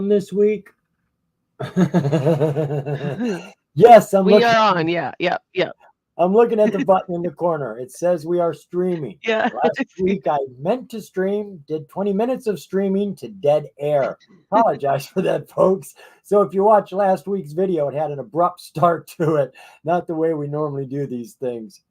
on this week? Yes, We are on. Yeah. I'm looking at the button in the corner. It says we are streaming. Yeah. Last week I meant to stream, did 20 minutes of streaming to dead air. Apologize for that, folks. So if you watch last week's video, it had an abrupt start to it, not the way we normally do these things.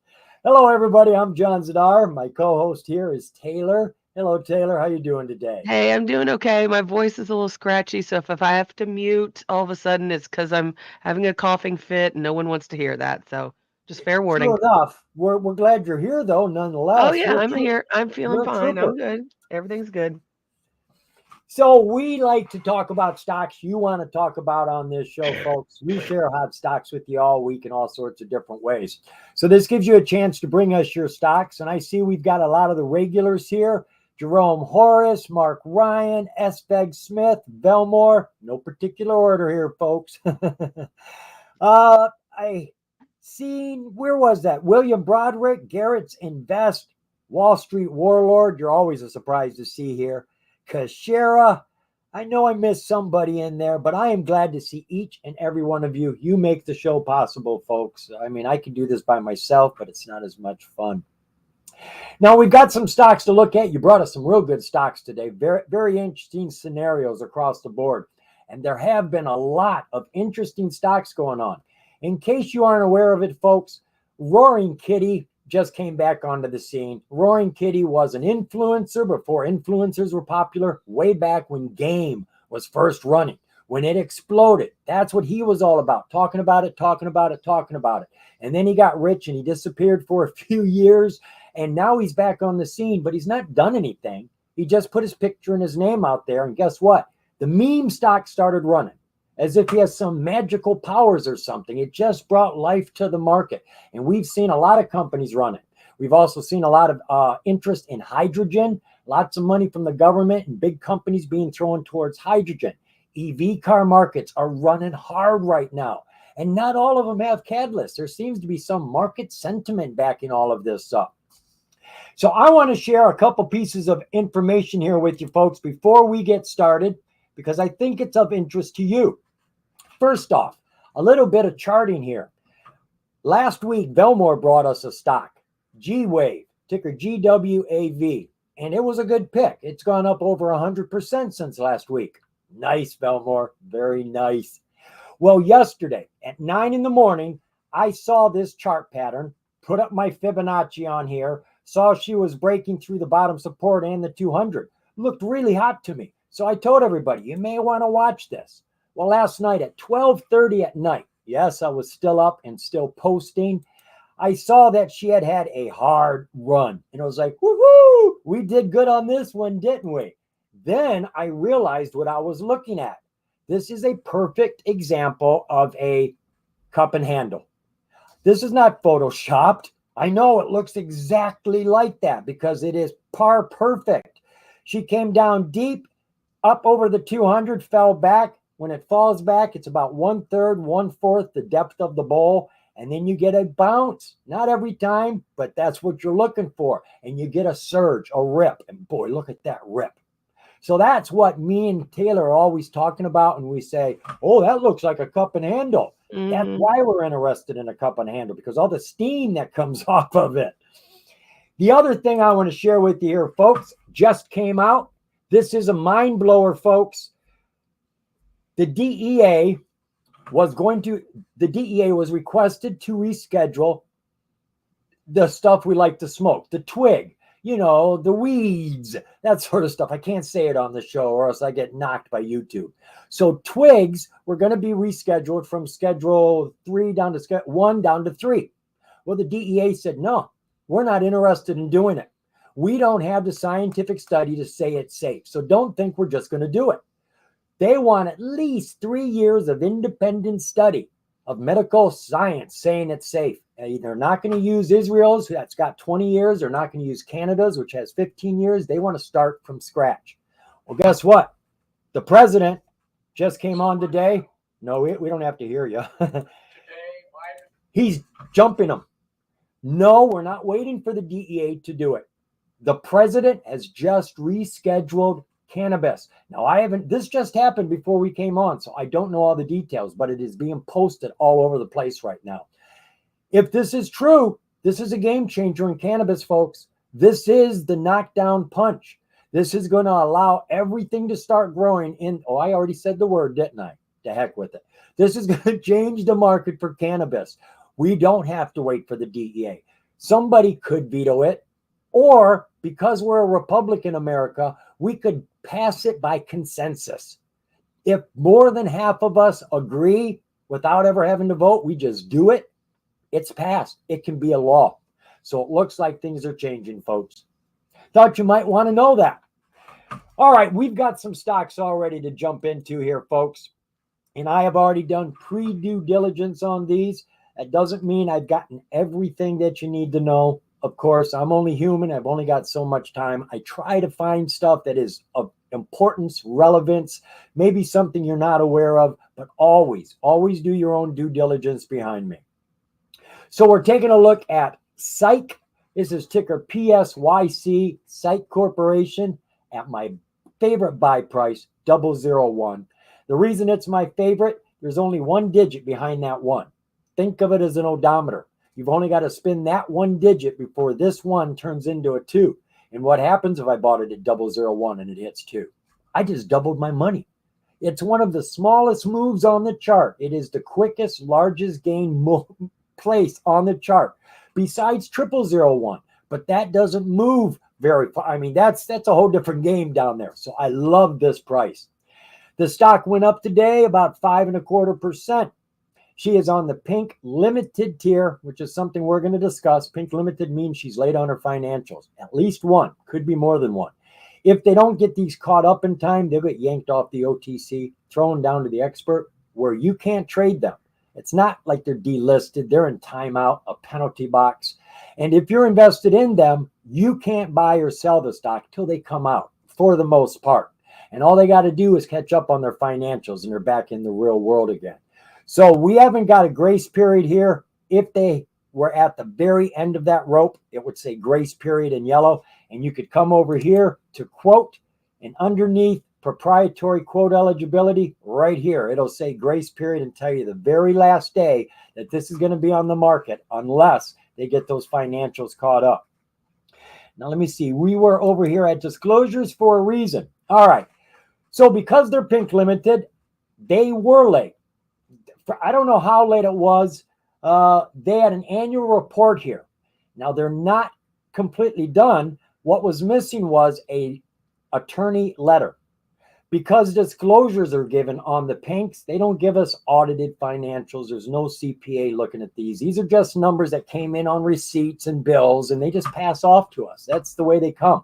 Hello, everybody. I'm John Zidar. My co-host here is Taylor. Hello, Taylor. How you doing today? Hey, I'm doing okay. My voice is a little scratchy, so if I have to mute all of a sudden, it's because I'm having a coughing fit and no one wants to hear that. So just fair warning. True enough. We're glad you're here, though, nonetheless. Oh, yeah, I'm here. I'm feeling you're a fine. trooper. I'm good. Everything's good. So we like to talk about stocks you want to talk about on this show, folks. We share hot stocks with you all week in all sorts of different ways. So this gives you a chance to bring us your stocks. And I see we've got a lot of the regulars here. Jerome Horace, Mark Ryan, Sveg Smith, Belmore. No particular order here, folks. I seen, where was that? William Broderick, Garrett's Invest, Wall Street Warlord. You're always a surprise to see here. Kashera. I know I missed somebody in there, but I am glad to see each and every one of you. You make the show possible, folks. I mean, I can do this by myself, but it's not as much fun. Now, we've got some stocks to look at. You brought us some real good stocks today. Very, very interesting scenarios across the board. And there have been a lot of interesting stocks going on. In case you aren't aware of it, folks, Roaring Kitty just came back onto the scene. Roaring Kitty was an influencer before influencers were popular, way back when Game was first running, when it exploded. That's what he was all about, talking about it. And then he got rich and he disappeared for a few years, and now he's back on the scene, but he's not done anything. He just put his picture and his name out there, and guess what? The meme stock started running, as if he has some magical powers or something. It just brought life to the market. And we've seen a lot of companies run it. We've also seen a lot of interest in hydrogen, lots of money from the government and big companies being thrown towards hydrogen. EV car markets are running hard right now. And not all of them have catalysts. There seems to be some market sentiment backing all of this up. So I want to share a couple pieces of information here with you folks before we get started, because I think it's of interest to you. First off, a little bit of charting here. Last week, Belmore brought us a stock, G-Wave, ticker GWAV, and it was a good pick. It's gone up over 100% since last week. Nice, Belmore. Very nice. Well, yesterday at 9 in the morning, I saw this chart pattern, put up my Fibonacci on here, saw she was breaking through the bottom support and the 200. Looked really hot to me. So I told everybody, you may want to watch this. Well, last night at 12:30 at night, yes, I was still up and still posting, I saw that she had a hard run. And I was like, woohoo, we did good on this one, didn't we? Then I realized what I was looking at. This is a perfect example of a cup and handle. This is not photoshopped. I know it looks exactly like that because it is par perfect. She came down deep, up over the 200, fell back. When it falls back, it's about 1/3, 1/4 the depth of the bowl. And then you get a bounce. Not every time, but that's what you're looking for. And you get a surge, a rip. And boy, look at that rip. So that's what me and Taylor are always talking about. And we say, oh, that looks like a cup and handle. Mm-hmm. That's why we're interested in a cup and handle, because all the steam that comes off of it. The other thing I want to share with you here, folks, just came out. This is a mind blower, folks. The DEA was requested to reschedule the stuff we like to smoke, the twig, the weeds, that sort of stuff. I can't say it on the show or else I get knocked by YouTube. So twigs were going to be rescheduled from schedule 3 down to schedule 1 down to 3. Well, the DEA said, no, we're not interested in doing it. We don't have the scientific study to say it's safe. So don't think we're just going to do it. They want at least 3 years of independent study of medical science saying it's safe. They're not going to use Israel's, that's got 20 years. They're not going to use Canada's, which has 15 years. They want to start from scratch. Well, guess what? The president just came on today. No, we don't have to hear you. He's jumping them. No, we're not waiting for the DEA to do it. The president has just rescheduled cannabis. Now, this just happened before we came on, so I don't know all the details, but it is being posted all over the place right now. If this is true, this is a game changer in cannabis, folks. This is the knockdown punch. This is going to allow everything to start growing I already said the word, didn't I? To heck with it. This is going to change the market for cannabis. We don't have to wait for the DEA. Somebody could veto it, or because we're a republic in America, we could pass it by consensus. If more than half of us agree without ever having to vote, we just do it, it's passed. It can be a law. So it looks like things are changing, folks. Thought you might want to know that. All right, we've got some stocks already to jump into here, folks. And I have already done pre-due diligence on these. That doesn't mean I've gotten everything that you need to know. Of course, I'm only human. I've only got so much time. I try to find stuff that is of importance, relevance, maybe something you're not aware of, but always do your own due diligence behind me. So we're taking a look at PSYC. This is ticker PSYC, PSYC Corporation, at my favorite buy price, 001. The reason it's my favorite, there's only one digit behind that one. Think of it as an odometer. You've only got to spin that one digit before this one turns into a 2. And what happens if I bought it at 001 and it hits 2? I just doubled my money. It's one of the smallest moves on the chart. It is the quickest, largest gain place on the chart, besides 0001. But that doesn't move very far. I mean, that's a whole different game down there. So I love this price. The stock went up today about 5.25%. She is on the pink limited tier, which is something we're going to discuss. Pink limited means she's late on her financials. At least one, could be more than one. If they don't get these caught up in time, they'll get yanked off the OTC, thrown down to the expert, where you can't trade them. It's not like they're delisted. They're in timeout, a penalty box. And if you're invested in them, you can't buy or sell the stock till they come out, for the most part. And all they got to do is catch up on their financials, and they're back in the real world again. So we haven't got a grace period here. If they were at the very end of that rope, it would say grace period in yellow. And you could come over here to quote, and underneath proprietary quote eligibility, right here, it'll say grace period and tell you the very last day that this is going to be on the market, unless they get those financials caught up. Now, let me see. We were over here at disclosures for a reason. All right. So because they're pink limited, they were late. I don't know how late it was. They had an annual report here. Now, they're not completely done. What was missing was a attorney letter. Because disclosures are given on the pinks, they don't give us audited financials. There's no CPA looking at these. These are just numbers that came in on receipts and bills, and they just pass off to us. That's the way they come.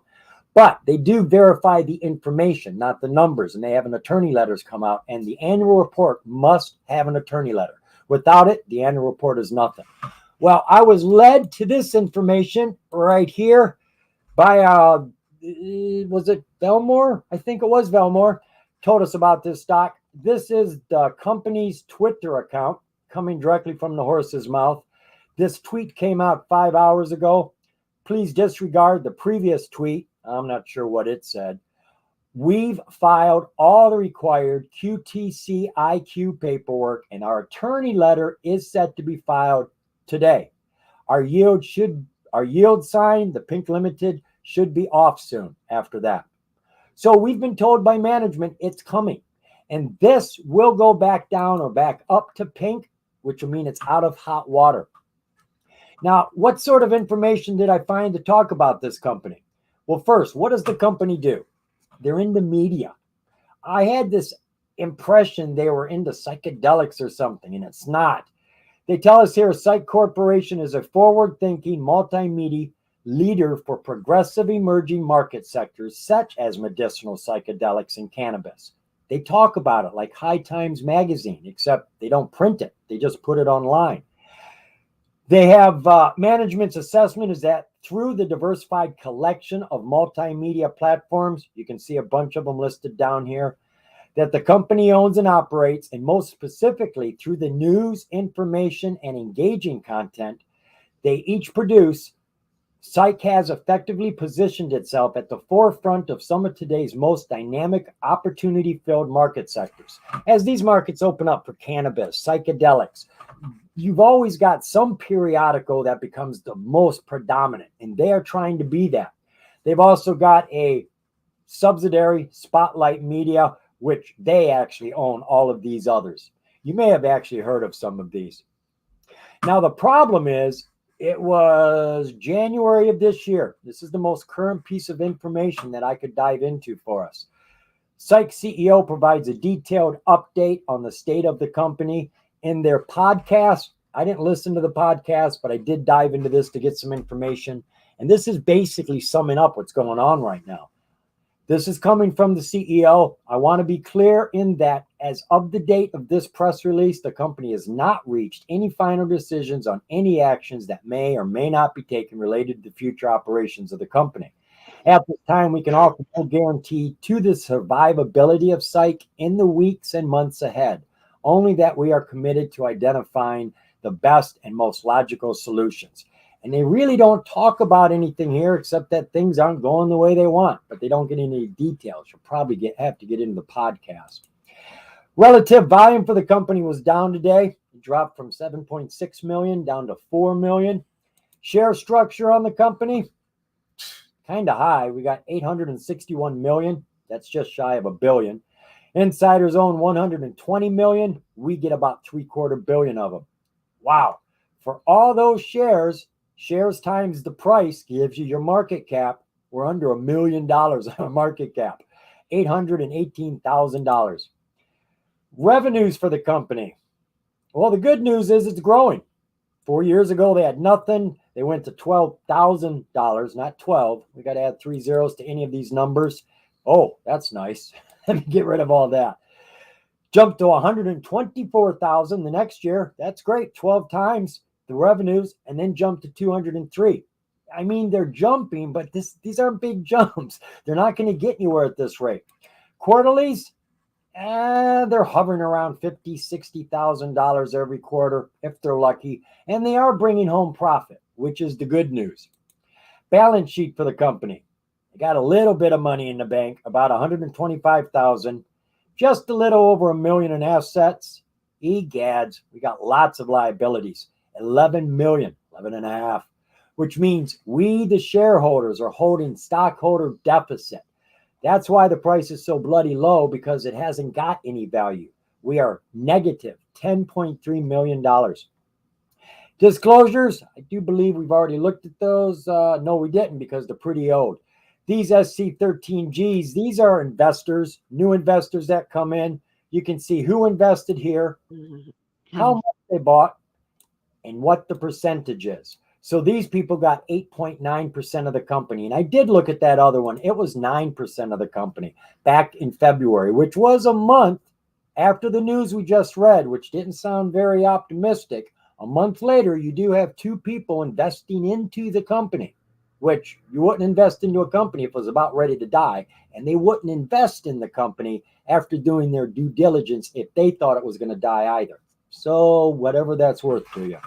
But they do verify the information, not the numbers, and they have an attorney letters come out, and the annual report must have an attorney letter. Without it, the annual report is nothing. Well, I was led to this information right here by, was it Belmore? I think it was Belmore. Told us about this stock. This is the company's Twitter account coming directly from the horse's mouth. This tweet came out 5 hours ago. Please disregard the previous tweet. I'm not sure what it said. We've filed all the required QTC IQ paperwork, and our attorney letter is set to be filed today. Our yield sign, the pink limited, should be off soon after that. So we've been told by management it's coming, and this will go back down or back up to pink, which will mean it's out of hot water. Now, what sort of information did I find to talk about this company? Well, first, what does the company do? They're in the media. I had this impression they were into psychedelics or something, and it's not. They tell us here PSYC Corporation is a forward-thinking multimedia leader for progressive emerging market sectors such as medicinal psychedelics and cannabis. They talk about it like High Times magazine, except they don't print it. They just put it online. They have management's assessment is that through the diversified collection of multimedia platforms, you can see a bunch of them listed down here, that the company owns and operates, and most specifically through the news, information, and engaging content they each produce, PSYC has effectively positioned itself at the forefront of some of today's most dynamic, opportunity-filled market sectors. As these markets open up for cannabis, psychedelics, you've always got some periodical that becomes the most predominant, and they are trying to be that. They've also got a subsidiary, Spotlight Media, which they actually own all of these others. You may have actually heard of some of these. Now, the problem is, it was January of this year. This is the most current piece of information that I could dive into for us. PSYC CEO provides a detailed update on the state of the company in their podcast. I didn't listen to the podcast, but I did dive into this to get some information. And this is basically summing up what's going on right now. This is coming from the CEO. I want to be clear in that as of the date of this press release, the company has not reached any final decisions on any actions that may or may not be taken related to the future operations of the company. At this time, we can offer no guarantee to the survivability of PSYC in the weeks and months ahead, only that we are committed to identifying the best and most logical solutions. And they really don't talk about anything here except that things aren't going the way they want, but they don't get any details. You'll probably have to get into the podcast. Relative volume for the company was down today. It dropped from 7.6 million down to 4 million. Share structure on the company, kind of high. We got 861 million. That's just shy of $1 billion. Insiders own 120 million. We get about $750 million of them. Wow. For all those shares times the price gives you your market cap. We're under $1 million on market cap, $818,000. Revenues for the company. Well, the good news is it's growing. 4 years ago, they had nothing. They went to $12,000, not 12. We got to add 3 zeros to any of these numbers. Oh, that's nice. Let me get rid of all that. Jumped to 124,000 the next year. That's great. 12 times the revenues, and then jumped to 203. I mean, they're jumping, but these aren't big jumps. They're not going to get anywhere at this rate. Quarterlies, they're hovering around $50,000, $60,000 every quarter if they're lucky, and they are bringing home profit, which is the good news. Balance sheet for the company. They got a little bit of money in the bank, about 125,000, just a little over $1 million in assets. Egads, we got lots of liabilities. 11 million, 11 and a half, which means we, the shareholders, are holding stockholder deficit. That's why the price is so bloody low, because it hasn't got any value. We are negative $10.3 million. Disclosures, I do believe we've already looked at those. No, we didn't, because they're pretty old. These SC13Gs, these are investors, new investors that come in. You can see who invested here, how much they bought, and what the percentage is. So these people got 8.9% of the company. And I did look at that other one. It was 9% of the company back in February, which was a month after the news we just read, which didn't sound very optimistic. A month later, you do have 2 people investing into the company, which you wouldn't invest into a company if it was about ready to die. And they wouldn't invest in the company after doing their due diligence if they thought it was going to die either. So whatever that's worth to you.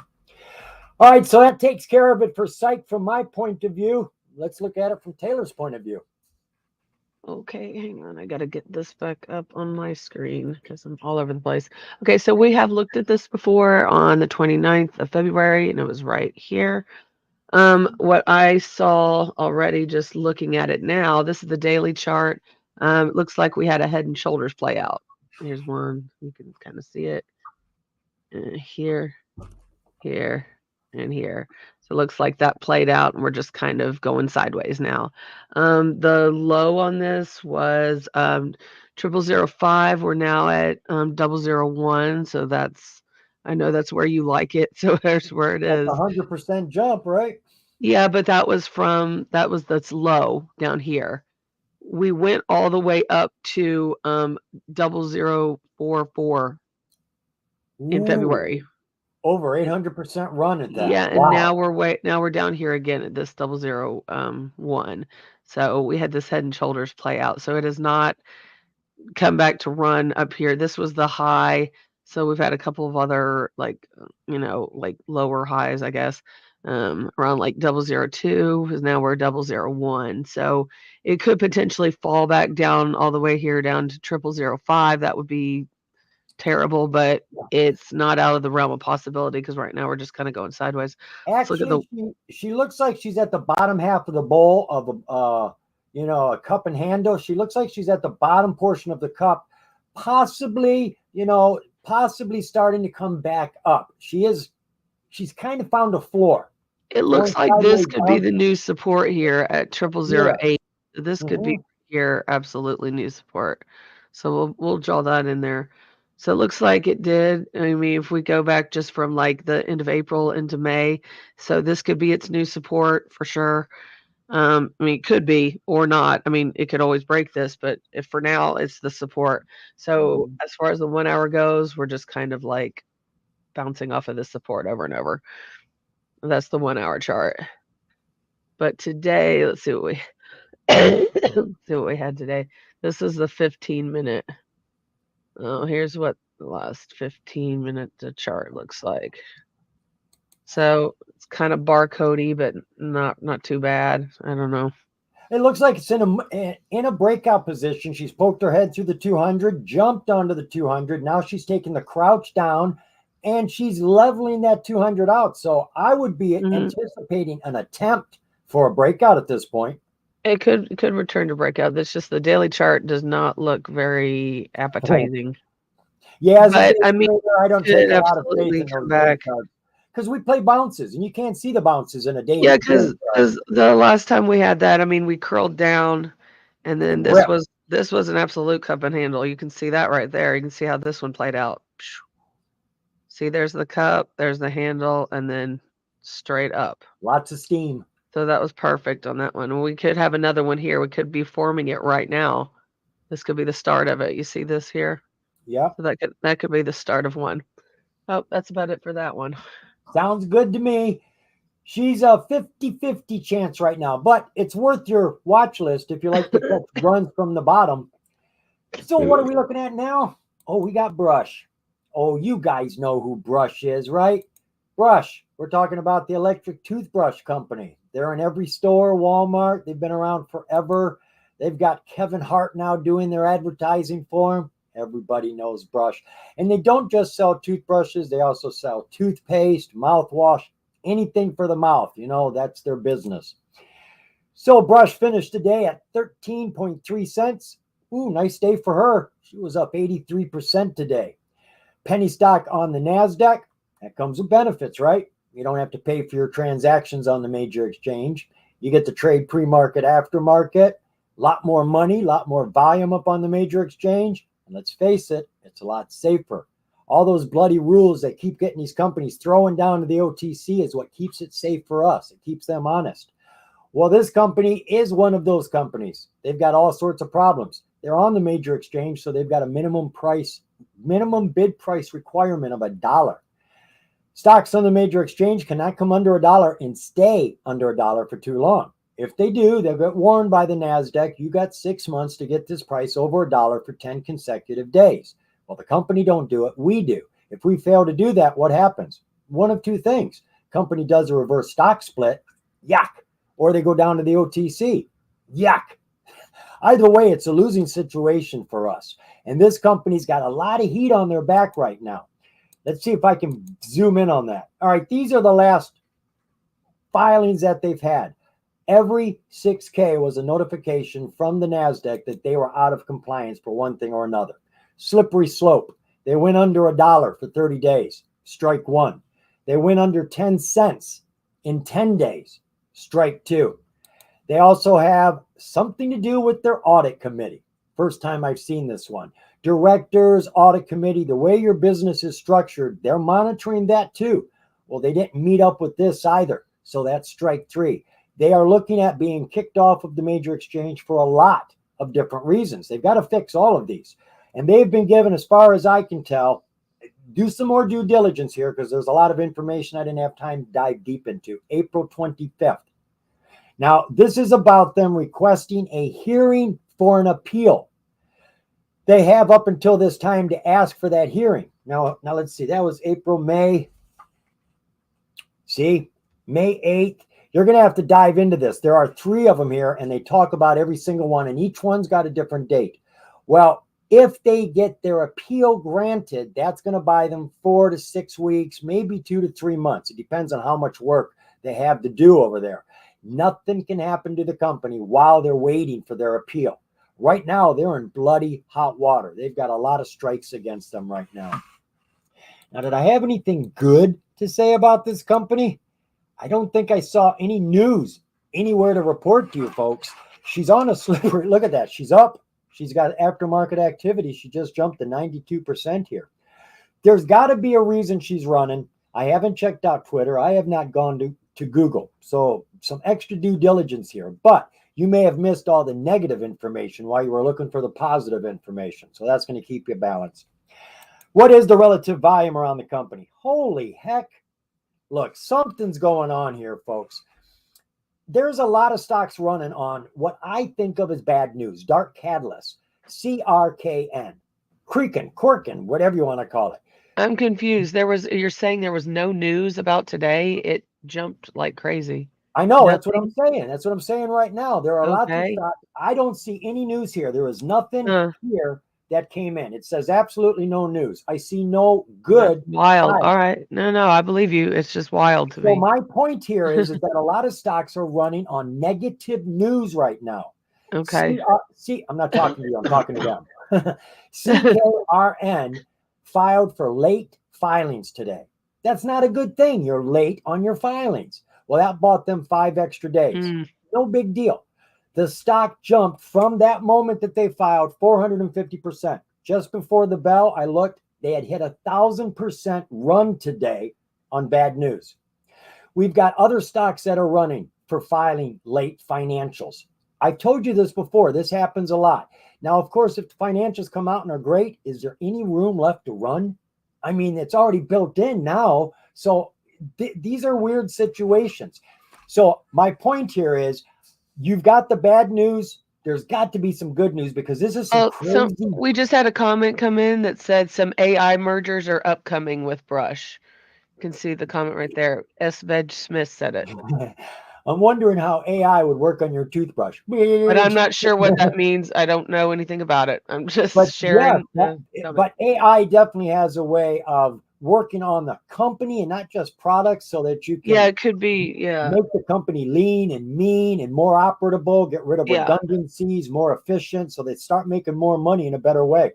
All right, so that takes care of it for PSYC from my point of view. Let's look at it from Taylor's point of view. Okay, hang on. I got to get this back up on my screen because I'm all over the place. Okay, so we have looked at this before on the 29th of February, and it was right here. What I saw already just looking at it now, this is the daily chart. It looks like we had a head and shoulders play out. Here's one. You can kind of see it. Here, here, and here. So it looks like that played out, and we're just kind of going sideways now. The low on this was 0005. We're now at 001. So that's, I know that's where you like it. So there's where it is. 100% jump, right? Yeah, but that's low down here. We went all the way up to 0044 in February. Over 800% run at that. Yeah, and wow. now we're down here again at this 001. So we had this head and shoulders play out. So it has not come back to run up here. This was the high. So we've had a couple of other like lower highs, I guess. around like 002, because now we're 001. So it could potentially fall back down all the way here down to 0005. That would be terrible, but it's not out of the realm of possibility because right now we're just kind of going sideways. Let's look at the. Actually, she looks like she's at the bottom half of the bowl of a cup and handle. She looks like she's at the bottom portion of the cup, possibly starting to come back up. She's kind of found a floor. It looks like this could be the new support here at 0008. This could be here, absolutely new support. So we'll draw that in there. So it looks like it did. I mean, if we go back just from like the end of April into May, so this could be its new support for sure. I mean, it could be or not. I mean, it could always break this, but if for now it's the support. So as far as the 1 hour goes, we're just kind of like bouncing off of this support over and over. That's the 1 hour chart. But today, let's see what we see what we had today. This is the 15-minute. Oh, here's what the last 15-minute chart looks like. So it's kind of barcodey, but not too bad. I don't know. It looks like it's in a breakout position. She's poked her head through the 200, jumped onto the 200. Now she's taking the crouch down, and she's leveling that 200 out. So I would be anticipating an attempt for a breakout at this point. It could return to breakout. It's just the daily chart does not look very appetizing. Yeah, but I mean, I don't take a lot of faith in those breakouts because we play bounces, and you can't see the bounces in a day. Yeah, because the last time we had that, I mean, we curled down, and then this was an absolute cup and handle. You can see that right there. You can see how this one played out. See, there's the cup, there's the handle, and then straight up. Lots of steam. So that was perfect on that one. We could have another one here. We could be forming it right now. This could be the start of it. You see this here? Yeah. So that could be the start of one. Oh, that's about it for that one. Sounds good to me. She's a 50-50 chance right now, but it's worth your watch list if you like to catch runs from the bottom. So what are we looking at now? Oh, we got Brush. Oh, you guys know who Brush is, right? Brush. We're talking about the electric toothbrush company. They're in every store, Walmart. They've been around forever. They've got Kevin Hart now doing their advertising for them. Everybody knows Brush. And they don't just sell toothbrushes. They also sell toothpaste, mouthwash, anything for the mouth. That's their business. So Brush finished today at 13.3 cents. Ooh, nice day for her. She was up 83% today. Penny stock on the NASDAQ. That comes with benefits, right? You don't have to pay for your transactions on the major exchange. You get to trade pre-market, aftermarket. A lot more money, a lot more volume up on the major exchange. And let's face it, it's a lot safer. All those bloody rules that keep getting these companies throwing down to the OTC is what keeps it safe for us. It keeps them honest. Well, this company is one of those companies. They've got all sorts of problems. They're on the major exchange, so they've got a minimum bid price requirement of $1. Stocks on the major exchange cannot come under $1 and stay under $1 for too long. If they do, they'll get warned by the NASDAQ. You got 6 months to get this price over $1 for 10 consecutive days. Well, the company don't do it. We do. If we fail to do that, what happens? One of two things. Company does a reverse stock split. Yuck. Or they go down to the OTC. Yuck. Either way, it's a losing situation for us. And this company's got a lot of heat on their back right now. Let's see if I can zoom in on that. All right, these are the last filings that they've had. Every 6K was a notification from the NASDAQ that they were out of compliance for one thing or another. Slippery slope. They went under $1 for 30 days. Strike one. They went under 10 cents in 10 days. Strike two. They also have something to do with their audit committee. First time I've seen this one. Directors, audit committee, the way your business is structured, they're monitoring that too. Well, they didn't meet up with this either. So that's strike three. They are looking at being kicked off of the major exchange for a lot of different reasons. They've got to fix all of these. And they've been given, as far as I can tell, do some more due diligence here because there's a lot of information I didn't have time to dive deep into. April 25th. Now, this is about them requesting a hearing for an appeal. They have up until this time to ask for that hearing. Now let's see. That was April, May. See, May 8th. You're going to have to dive into this. There are 3 of them here, and they talk about every single one, and each one's got a different date. Well, if they get their appeal granted, that's going to buy them 4 to 6 weeks, maybe 2 to 3 months. It depends on how much work they have to do over there. Nothing can happen to the company while they're waiting for their appeal. Right now, they're in bloody hot water. They've got a lot of strikes against them right now. Now, did I have anything good to say about this company? I don't think I saw any news anywhere to report to you folks. She's on a slippery, look at that. She's up. She's got aftermarket activity. She just jumped to 92% here. There's got to be a reason she's running. I haven't checked out Twitter. I have not gone to Google. So some extra due diligence here. But you may have missed all the negative information while you were looking for the positive information. So that's going to keep you balanced. What is the relative volume around the company? Holy heck. Look, something's going on here, folks. There's a lot of stocks running on what I think of as bad news, dark catalyst, CRKN, Corkin, whatever you want to call it. I'm confused. You're saying there was no news about today? It jumped like crazy. I know. That's what I'm saying. That's what I'm saying right now. There are lots of Okay. stocks. I don't see any news here. There is nothing here that came in. It says absolutely no news. I see no good. That's wild. All right. No, I believe you. It's just wild to me. So my point here is that a lot of stocks are running on negative news right now. Okay. I'm not talking to you. I'm talking to them. CKRN filed for late filings today. That's not a good thing. You're late on your filings. Well, that bought them 5 extra days. No big deal. The stock jumped from that moment that they filed 450%. Just before the bell, I looked, they had hit 1,000% run today on bad news. We've got other stocks that are running for filing late financials. I told you this before. This happens a lot. Now, of course, if the financials come out and are great, is there any room left to run? I mean, it's already built in now. So these are weird situations. So my point here is you've got the bad news. There's got to be some good news because this is some crazy. We just had a comment come in that said some AI mergers are upcoming with Brush. You can see the comment right there. S. Veg Smith said it. I'm wondering how AI would work on your toothbrush. But I'm not sure what that means. I don't know anything about it. I'm just sharing. But AI definitely has a way of working on the company and not just products so that you can it could be make the company lean and mean and more operable, get rid of redundancies, more efficient, so they start making more money in a better way.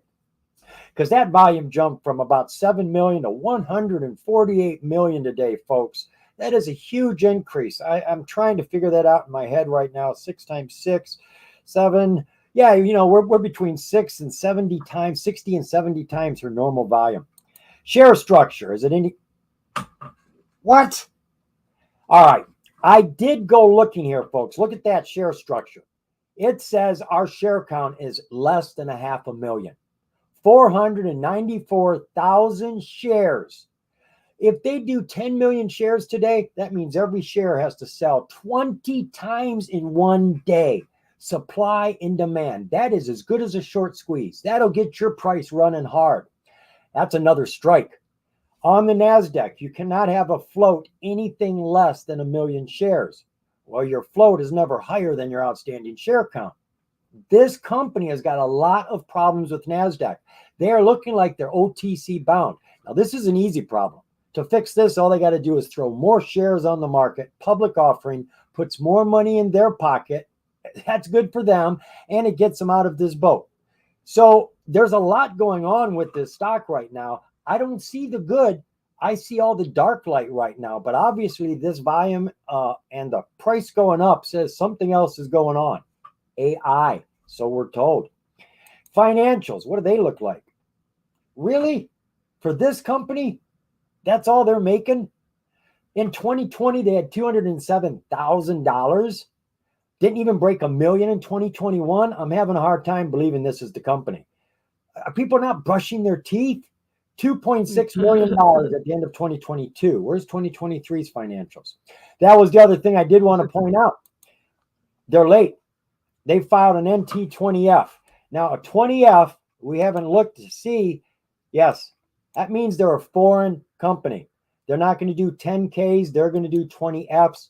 Because that volume jumped from about 7 million to 148 million today, folks. That is a huge increase. I'm trying to figure that out in my head right now. 6 times 6, 7. Yeah, we're between 6 and 70 times, 60 and 70 times her normal volume. Share structure. Is it any? What? All right. I did go looking here, folks. Look at that share structure. It says our share count is less than 500,000. 494,000 shares. If they do 10 million shares today, that means every share has to sell 20 times in one day. Supply and demand. That is as good as a short squeeze. That'll get your price running hard. That's another strike. On the NASDAQ, you cannot have a float anything less than 1 million shares. Well, your float is never higher than your outstanding share count. This company has got a lot of problems with NASDAQ. They are looking like they're OTC bound. Now, this is an easy problem. To fix this, all they got to do is throw more shares on the market. Public offering puts more money in their pocket. That's good for them, and it gets them out of this boat. So there's a lot going on with this stock right now. I don't see the good. I see all the dark light right now. But obviously, this volume and the price going up says something else is going on. AI, so we're told. Financials, what do they look like? Really? For this company, that's all they're making? In 2020, they had $207,000. Didn't even break $1 million in 2021. I'm having a hard time believing this is the company. Are people not brushing their teeth? $2.6 million at the end of 2022. Where's 2023's financials? That was the other thing I did want to point out. They're late. They filed an NT20F. Now, a 20F, we haven't looked to see. Yes, that means they're a foreign company. They're not going to do 10Ks. They're going to do 20Fs.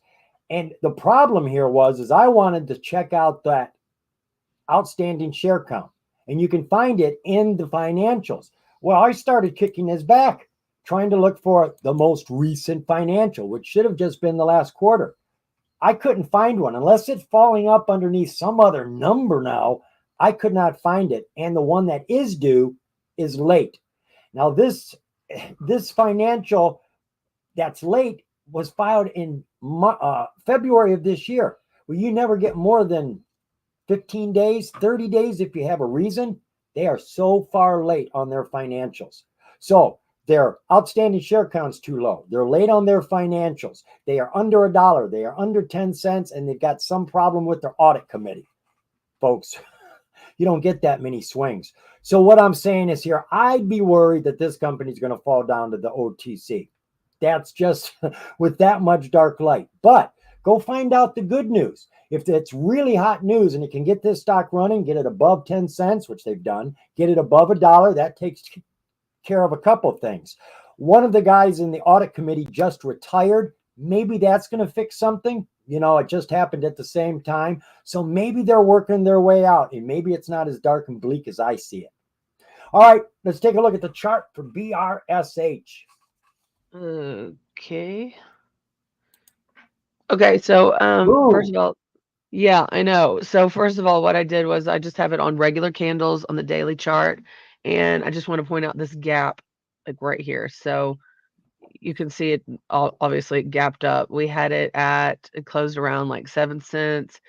And the problem here is I wanted to check out that outstanding share count. And you can find it in the financials. Well, I started kicking his back, trying to look for the most recent financial, which should have just been the last quarter. I couldn't find one unless it's falling up underneath some other number now. I could not find it. And the one that is due is late. Now, this financial that's late was filed in February of this year. Well, you never get more than 15 days, 30 days if you have a reason. They are so far late on their financials. So their outstanding share count's too low. They're late on their financials. They are under $1. They are under 10 cents, and they've got some problem with their audit committee. Folks, you don't get that many swings. So what I'm saying is here, I'd be worried that this company is going to fall down to the OTC. That's just with that much dark light. But go find out the good news. If it's really hot news and it can get this stock running, get it above 10 cents, which they've done, get it above $1, that takes care of a couple of things. One of the guys in the audit committee just retired. Maybe that's going to fix something. You know, it just happened at the same time. So maybe they're working their way out, and maybe it's not as dark and bleak as I see it. All right, let's take a look at the chart for BRSH. Okay. Okay, so first of all, yeah, I know. So first of all, what I did was I just have it on regular candles on the daily chart, and I just want to point out this gap, like right here. So you can see it obviously it gapped up. We had it closed around like 7 cents,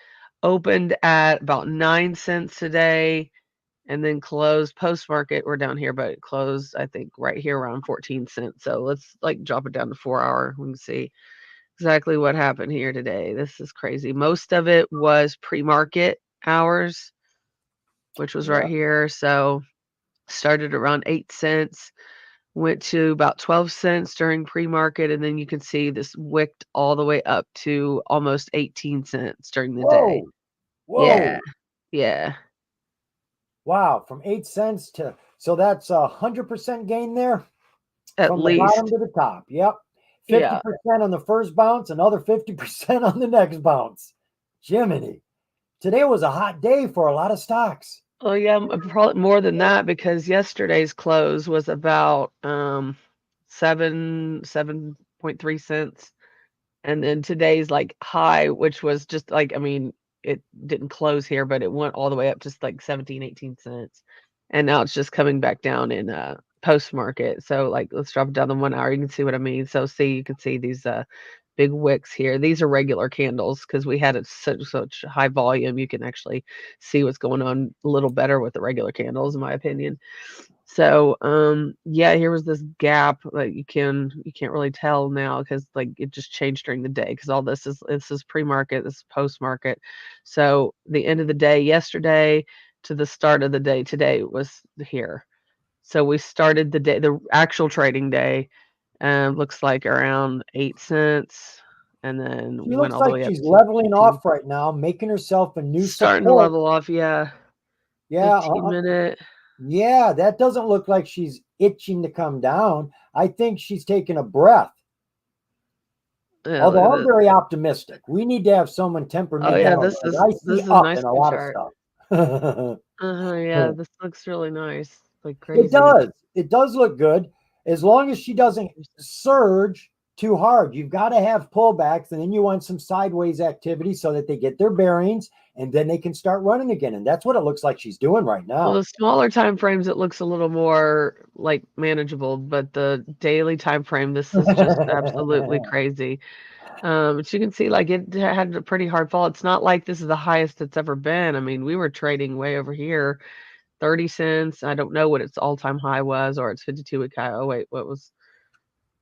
opened at about 9 cents today, and then closed post market. We're down here, but it closed, I think, right here around 14 cents. So let's like drop it down to 4 hour. We can see exactly what happened here today. This is crazy. Most of it was pre-market hours, which was right here. So started around 8 cents, went to about 12 cents during pre-market, and then you can see this wicked all the way up to almost 18 cents during the day. Whoa. Yeah. Wow, from 8 cents to, so that's 100% gain there? At from least. the bottom to the top. Yep. 50% on the first bounce, another 50% on the next bounce. Jiminy. Today was a hot day for a lot of stocks. Oh yeah, probably more than that because yesterday's close was about 7.3 cents. And then today's like high, which was just like, I mean, it didn't close here, but it went all the way up just like 17, 18 cents. And now it's just coming back down in post market. So like let's drop it down to 1 hour. You can see what I mean. So you can see these big wicks here. These are regular candles because we had it such high volume. You can actually see what's going on a little better with the regular candles, in my opinion. So yeah, here was this gap that you can't really tell now because like it just changed during the day because all this is pre-market, this is post-market. So the end of the day yesterday to the start of the day today was here. So we started the day, the actual trading day, looks like around 8 cents, and then She went looks all the like way up she's to leveling 15. off right now, making herself a new Starting to support. level off, yeah. Yeah. 15-minute. Yeah, that doesn't look like she's itching to come down. I think she's taking a breath. Yeah, Although I'm very optimistic. We need to have someone temper me oh yeah, down. this I see is a up nice in a lot chart. of stuff. Yeah, this looks really nice. Like It crazy. does. It does look good. As long as she doesn't surge too hard. You've got to have pullbacks, and then you want some sideways activity so that they get their bearings, and then they can start running again. And that's what it looks like she's doing right now. Well, the smaller time frames, it looks a little more like manageable, but the daily time frame, this is just absolutely crazy. But you can see like it had a pretty hard fall. It's not like this is the highest it's ever been. I mean, we were trading way over here, 30 cents. I don't know what its all-time high was or its 52-week high. Oh wait, what was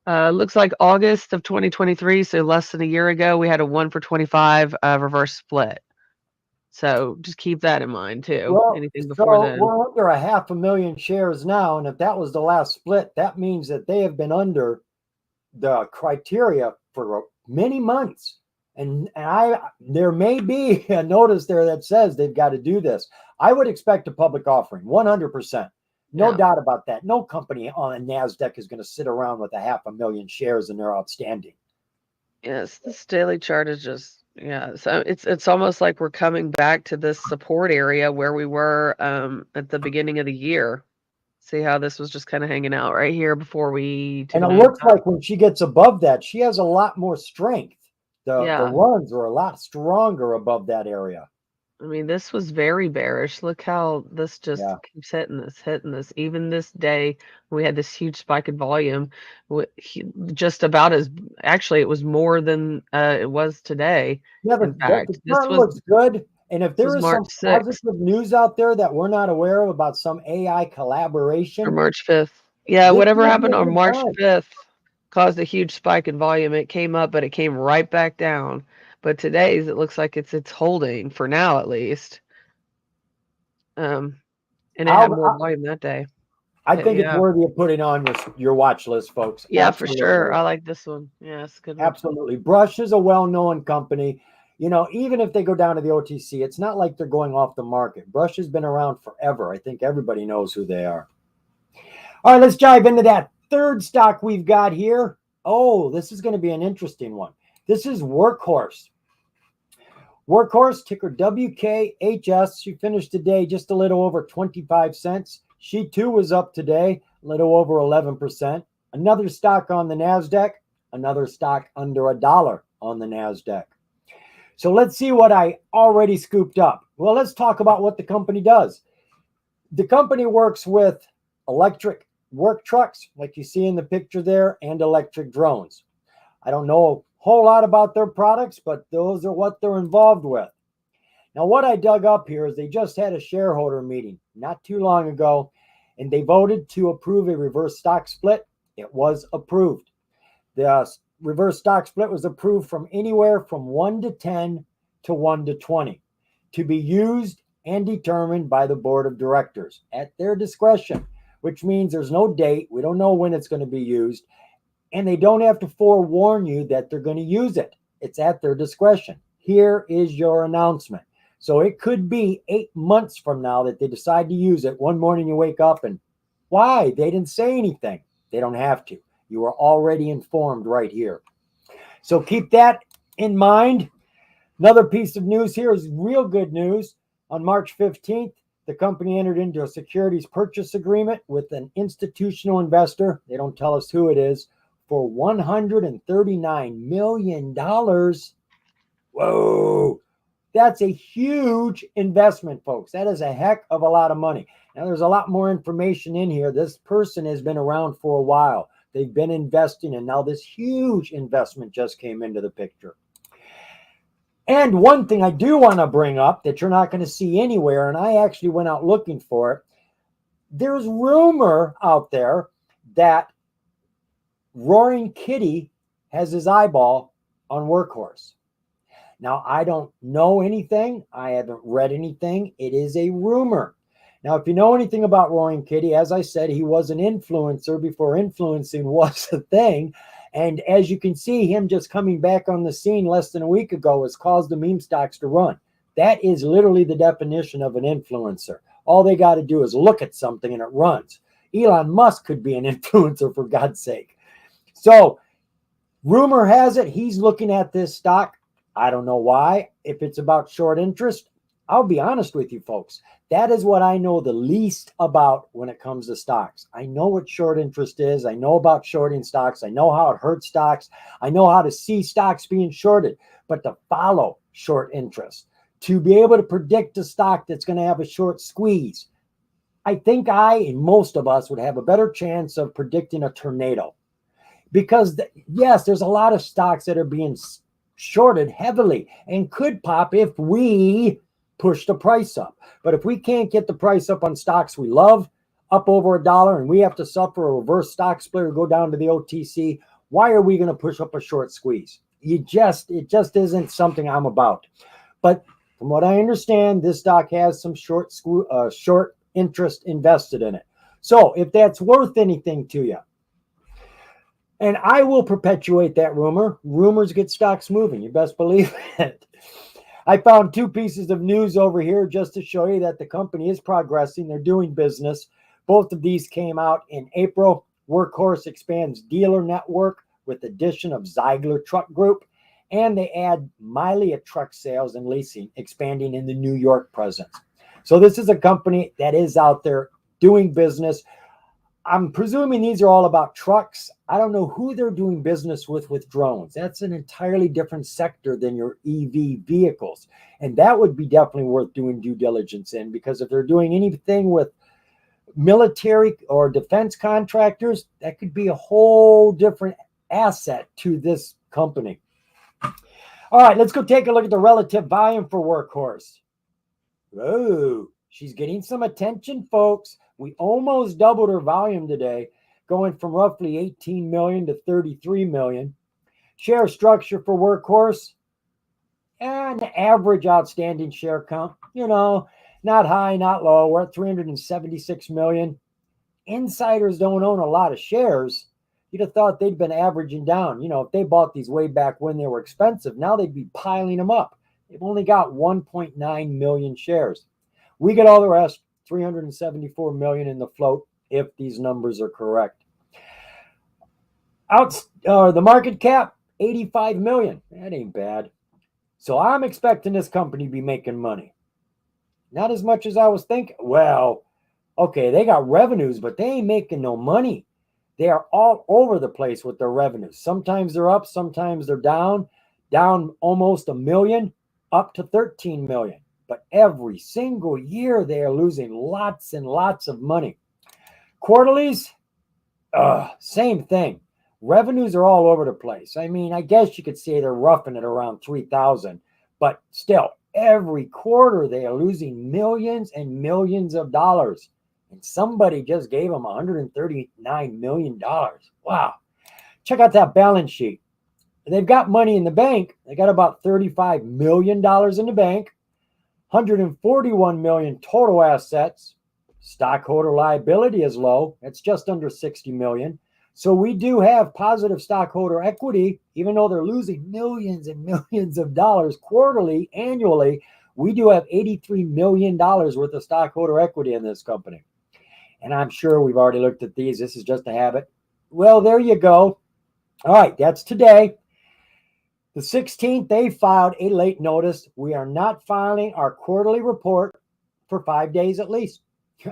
looks like August of 2023, so less than a year ago, we had a 1 for 25 reverse split. So just keep that in mind too. Well, Anything before then. we're under 500,000 shares now, and if that was the last split, that means that they have been under the criteria for many months. And there may be a notice there that says they've got to do this. I would expect a public offering, 100%. No Yeah. doubt about that. No company on NASDAQ is going to sit around with 500,000 shares and they're outstanding. Yes, this daily chart is just, yeah. So it's almost like we're coming back to this support area where we were at the beginning of the year. See how this was just kind of hanging out right here before we took And a it looks nosedive? like when she gets above that, she has a lot more strength. The Yeah. runs are a lot stronger above that area. I mean, this was very bearish. Look how this just Yeah. keeps hitting this. Even this day, we had this huge spike in volume. Just about as, actually, it was more than it was today. Yeah, In the fact, this chart looks good. And if there was is March some 6th positive news out there that we're not aware of about some AI or collaboration, March 5th. Yeah, this whatever may be happened a on good March time. 5th caused a huge spike in volume. It came up, but it came right back down. But today's, it looks like it's holding for now at least. And it had more volume that day. I But think it's yeah. worthy of putting on your watch list, folks. Yeah, for sure. Absolutely. I like this one. Yeah, it's a good one. Absolutely. Brush is a well-known company. You know, even if they go down to the OTC, it's not like they're going off the market. Brush has been around forever. I think everybody knows who they are. All right, let's dive into that third stock we've got here. Oh, this is going to be an interesting one. This is Workhorse. Workhorse, ticker WKHS. She finished today just a little over 25 cents. She too was up today, a little over 11%. Another stock on the NASDAQ, another stock under $1 on the NASDAQ. So let's see what I already scooped up. Well, let's talk about what the company does. The company works with electric work trucks, like you see in the picture there, and electric drones. I don't know a whole lot about their products, but those are what they're involved with. Now, what I dug up here is they just had a shareholder meeting not too long ago, and they voted to approve a reverse stock split. It was approved. The reverse stock split was approved from anywhere from 1 to 10 to 1 to 20 to be used and determined by the board of directors at their discretion, which means there's no date. We don't know when it's going to be used, and they don't have to forewarn you that they're going to use it. It's at their discretion. Here is your announcement. So it could be 8 months from now that they decide to use it. One morning you wake up and why? They didn't say anything. They don't have to. You are already informed right here. So keep that in mind. Another piece of news here is real good news. On March 15th, the company entered into a securities purchase agreement with an institutional investor. They don't tell us who it is, for $139 million. Whoa. That's a huge investment, folks. That is a heck of a lot of money. Now, there's a lot more information in here. This person has been around for a while. They've been investing, and now this huge investment just came into the picture. And one thing I do want to bring up that you're not going to see anywhere, and I actually went out looking for it. There's rumor out there that Roaring Kitty has his eyeball on Workhorse. Now, I don't know anything. I haven't read anything. It is a rumor. Now, if you know anything about Roaring Kitty, as I said, he was an influencer before influencing was a thing. And as you can see, him just coming back on the scene less than a week ago has caused the meme stocks to run. That is literally the definition of an influencer. All they got to do is look at something and it runs. Elon Musk could be an influencer, for God's sake. So, rumor has it he's looking at this stock. I don't know why. If it's about short interest, I'll be honest with you, folks. That is what I know the least about when it comes to stocks. I know what short interest is. I know about shorting stocks. I know how it hurts stocks. I know how to see stocks being shorted. But to follow short interest, to be able to predict a stock that's going to have a short squeeze, I think I and most of us would have a better chance of predicting a tornado. Because, yes, there's a lot of stocks that are being shorted heavily and could pop if we push the price up. But if we can't get the price up on stocks we love, up over $1, and we have to suffer a reverse stock split or go down to the OTC, why are we going to push up a short squeeze? It just isn't something I'm about. But from what I understand, this stock has some short interest invested in it. So if that's worth anything to you, and I will perpetuate that rumor. Rumors get stocks moving. You best believe it. I found 2 pieces of news over here just to show you that the company is progressing. They're doing business. Both of these came out in April. Workhorse expands dealer network with addition of Ziegler Truck Group, and they add Miley truck sales and leasing, expanding in the New York presence. So this is a company that is out there doing business. I'm presuming these are all about trucks. I don't know who they're doing business with drones. That's an entirely different sector than your EV vehicles. And that would be definitely worth doing due diligence in, because if they're doing anything with military or defense contractors, that could be a whole different asset to this company. All right, let's go take a look at the relative volume for Workhorse. Whoa, she's getting some attention, folks. We almost doubled her volume today, going from roughly 18 million to 33 million. Share structure for Workhorse, and average outstanding share count, not high, not low. We're at 376 million. Insiders don't own a lot of shares. You'd have thought they'd been averaging down. If they bought these way back when they were expensive, now they'd be piling them up. They've only got 1.9 million shares. We get all the rest, 374 million in the float, if these numbers are correct. The market cap, 85 million. That ain't bad. So I'm expecting this company to be making money. Not as much as I was thinking. Well, okay, they got revenues, but they ain't making no money. They are all over the place with their revenues. Sometimes they're up, sometimes they're down almost $1 million, up to 13 million. But every single year they are losing lots and lots of money. Quarterlies, same thing. Revenues are all over the place. I mean, I guess you could say they're roughing it around 3,000, but still, every quarter they are losing millions and millions of dollars. And somebody just gave them $139 million. Wow. Check out that balance sheet. They've got money in the bank. They got about $35 million in the bank, 141 million total assets. Stockholder liability is low. It's just under 60 million. So we do have positive stockholder equity, even though they're losing millions and millions of dollars quarterly, annually. We do have $83 million worth of stockholder equity in this company. And I'm sure we've already looked at these. This is just a habit. Well, there you go. All right, that's today. The 16th, they filed a late notice. We are not filing our quarterly report for 5 days at least,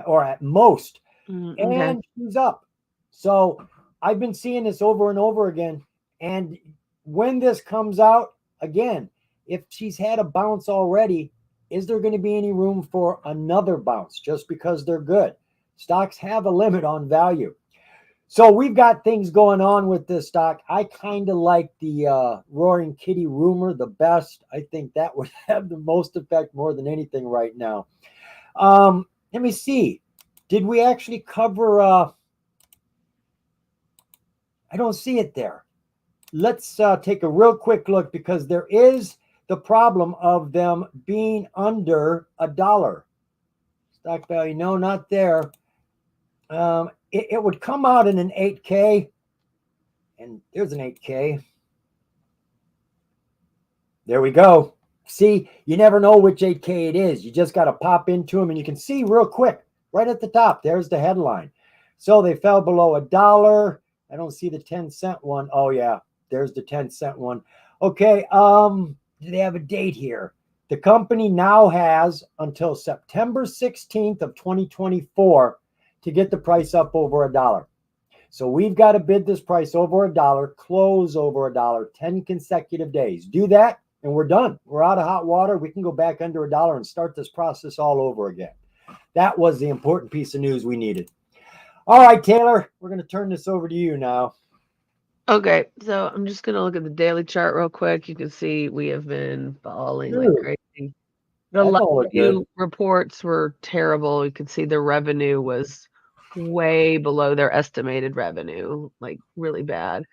or at most. And she's up. So I've been seeing this over and over again. And when this comes out, again, if she's had a bounce already, is there going to be any room for another bounce just because they're good? Stocks have a limit on value. So we've got things going on with this stock. I kind of like the Roaring Kitty rumor the best. I think that would have the most effect more than anything right now. Let me see. Did we actually cover... I don't see it there. Let's take a real quick look, because there is the problem of them being under $1. Stock value, no, not there. It would come out in an 8K, and there's an 8K. There we go. See, you never know which 8K it is. You just got to pop into them, and you can see real quick right at the top. There's the headline. So they fell below $1. I don't see the 10-cent one. Oh, yeah, there's the 10-cent one. Okay, do they have a date here? The company now has until September 16th of 2024 to get the price up over $1. So we've got to bid this price over $1, close over $1, 10 consecutive days. Do that, and we're done. We're out of hot water. We can go back under $1 and start this process all over again. That was the important piece of news we needed. All right, Taylor, we're going to turn this over to you now. Okay, so I'm just going to look at the daily chart real quick. You can see we have been falling like crazy. The last few reports were terrible. You can see the revenue was way below their estimated revenue, like really bad.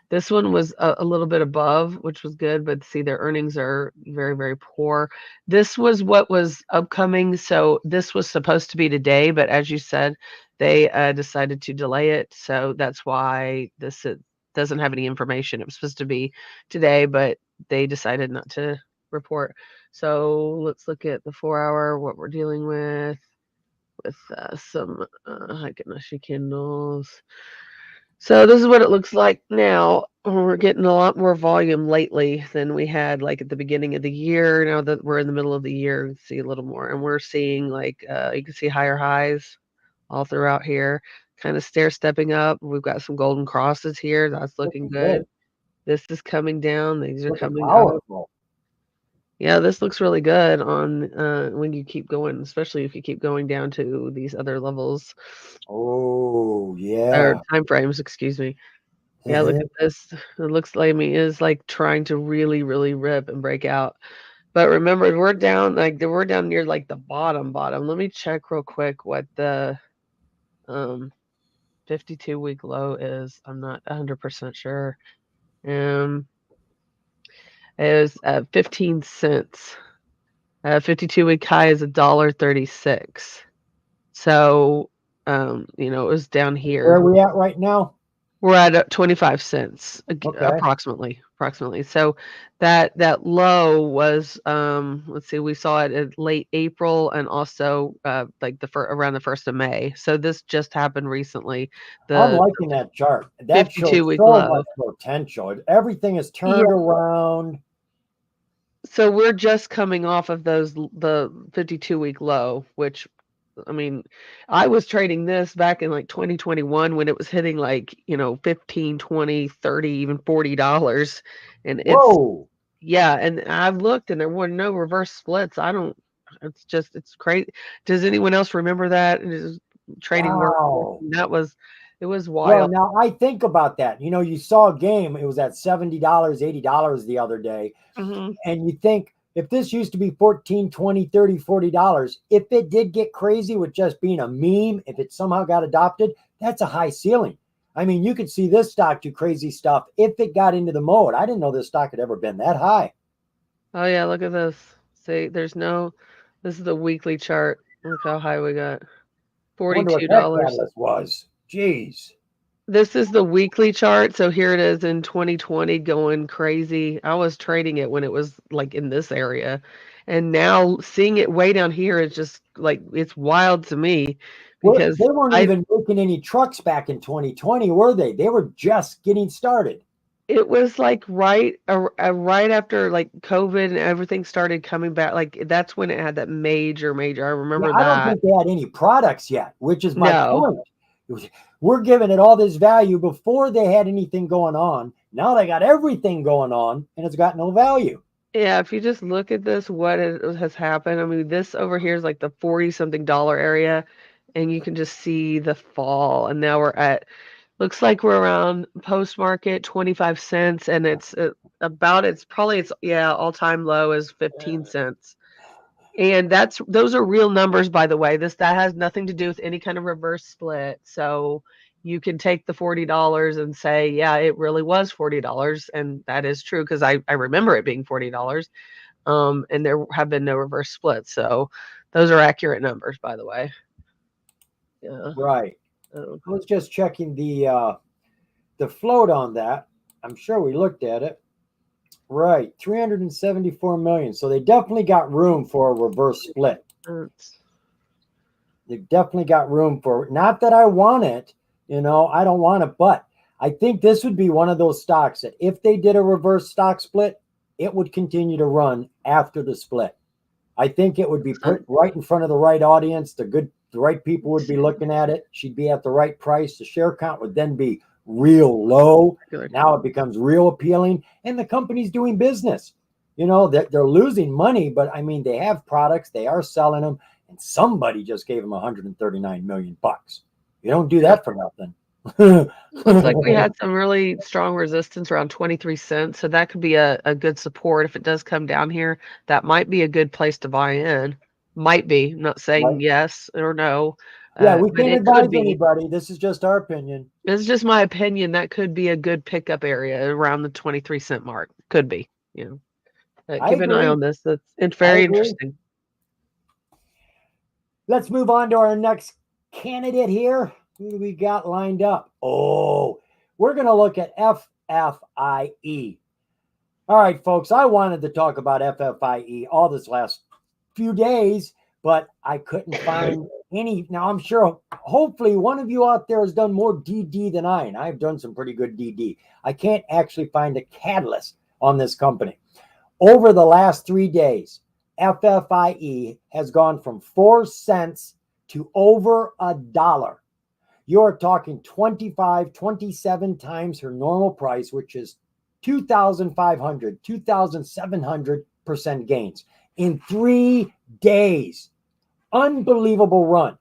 This one was a little bit above, which was good, but see, their earnings are very, very poor. This was what was upcoming. So this was supposed to be today, but as you said, they decided to delay it. So that's why this doesn't have any information. It was supposed to be today, but they decided not to report. So let's look at the 4 hour, what we're dealing with. with some Hikanashi candles. So this is what it looks like now. We're getting a lot more volume lately than we had like at the beginning of the year. Now that we're in the middle of the year, we see a little more, and we're seeing like you can see higher highs all throughout here, kind of stair stepping up. We've got some golden crosses here. That's looking good. This is coming down. These are coming up. Powerful. Yeah, this looks really good on when you keep going, especially if you keep going down to these other levels Oh, or yeah. time frames, excuse me. Yeah, look at this. It looks like is like trying to really, really rip and break out. But remember, we're down near like the bottom. Let me check real quick what the 52-week low is. I'm not 100% sure. Um, it was 15 cents. 52-week high is $1.36. So, it was down Where are here. we at right now? We're at 25 cents Okay. approximately. So that low was let's see, we saw it in late April and also like around the 1st of May. So this just happened recently. I'm The liking that chart. That shows 52-week so low. much potential. Everything is Yeah. turned around. So we're just coming off of the 52-week low, which I mean, I was trading this back in like 2021 when it was hitting like, 15, 20, 30, even $40. And Whoa. and I've looked and there were no reverse splits. It's crazy. Does anyone else remember that? Is trading work? Wow. It was Well, wild. now I think about that. You saw a game, it was at $70, $80 the other day. Mhm. And you think if this used to be 14, 20, 30, $40, if it did get crazy with just being a meme, if it somehow got adopted, that's a high ceiling. I mean, you could see this stock do crazy stuff if it got into the mode. I didn't know this stock had ever been that high. Oh yeah, look at this. See, this is the weekly chart. Look how high we got. I wonder what that $42. catalyst was. Jeez. This is the weekly chart. So here it is in 2020 going crazy. I was trading it when it was like in this area. And now seeing it way down here is just like it's wild to me because They weren't even making any trucks back in 2020, were they? They were just getting started. it was like right after like COVID and everything started coming back. Like that's when it had that major. I Yeah, remember I don't that. think they had any products yet, which is my No. point. We're giving it all this value before they had anything going on. Now they got everything going on and it's got no value. Yeah, if you just look at this, has happened. I mean, this over here is like the 40 something dollar area, and you can just see the fall. And now looks like we're around post market 25 cents, and all time low is 15 cents. And those are real numbers, by the way. That has nothing to do with any kind of reverse split. So you can take the $40 and say, yeah, it really was $40. And that is true because I remember it being $40. And there have been no reverse splits. So those are accurate numbers, by the way. Yeah. Right. I was just checking the float on that. I'm sure we looked at it. Right, 374 million. So they definitely got room for a reverse split. They've definitely got room for it. Not that I want it, I don't want it, but I think this would be one of those stocks that if they did a reverse stock split, it would continue to run after the split. I think it would be put right in front of the right audience. The right people would be looking at it. She'd be at the right price. The share count would then be real low. Now it becomes real appealing, and the company's doing business. They're losing money, but I mean, they have products, they are selling them, and somebody just gave them 139 million bucks. You don't do that for nothing. Looks like we had some really strong resistance around 23 cents. So that could be a good support. If it does come down here, that might be a good place to buy in. Might be. I'm not saying Right. yes or no. Yeah, we But can't it could advise be. anybody. This is just our opinion. This is just my opinion. That could be a good pickup area around the 23 cent mark. Could be. I Keep an eye agree. on this. It's very interesting. Let's move on to our next candidate here. Who do we got lined up? Oh, we're going to look at FFIE. All right, folks, I wanted to talk about FFIE all this last few days, but I couldn't find Now I'm sure, hopefully one of you out there has done more DD than I, and I've done some pretty good DD. I can't actually find a catalyst on this company. Over the last 3 days, FFIE has gone from 4 cents to over $1. You're talking 25, 27 times her normal price, which is 2,500, 2,700% gains in 3 days. Unbelievable run.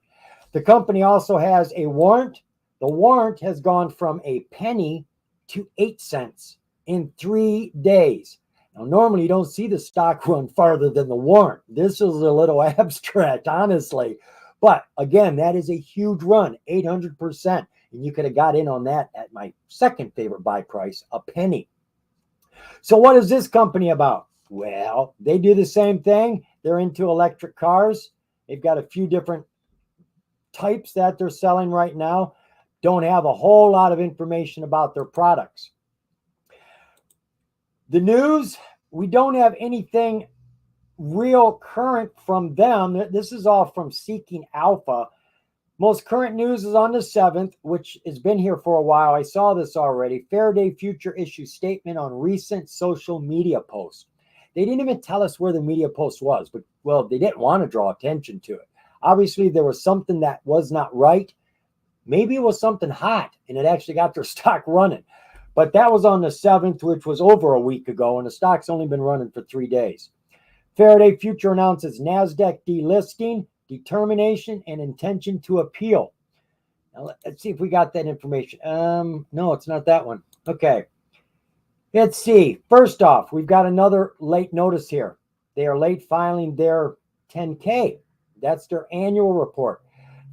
The company also has a warrant. The warrant has gone from a penny to 8 cents in 3 days. Now, normally you don't see the stock run farther than the warrant. This is a little abstract, honestly. But again, that is a huge run, 800%. And you could have got in on that at my second favorite buy price, a penny. So what is this company about? Well, they do the same thing. They're into electric cars. They've got a few different types that they're selling right now. Don't have a whole lot of information about their products. The news, we don't have anything real current from them. This is all from Seeking Alpha. Most current news is on the 7th, which has been here for a while. I saw this already. Faraday Future issues statement on recent social media posts. They didn't even tell us where the media post was, but, well, they didn't want to draw attention to it. Obviously, there was something that was not right. Maybe it was something hot, and it actually got their stock running. But that was on the 7th, which was over a week ago, and the stock's only been running for 3 days. Faraday Future announces NASDAQ delisting, determination, and intention to appeal. Now, let's see if we got that information. No, it's not that one. Okay. Let's see. First off, we've got another late notice here. They are late filing their 10K. That's their annual report.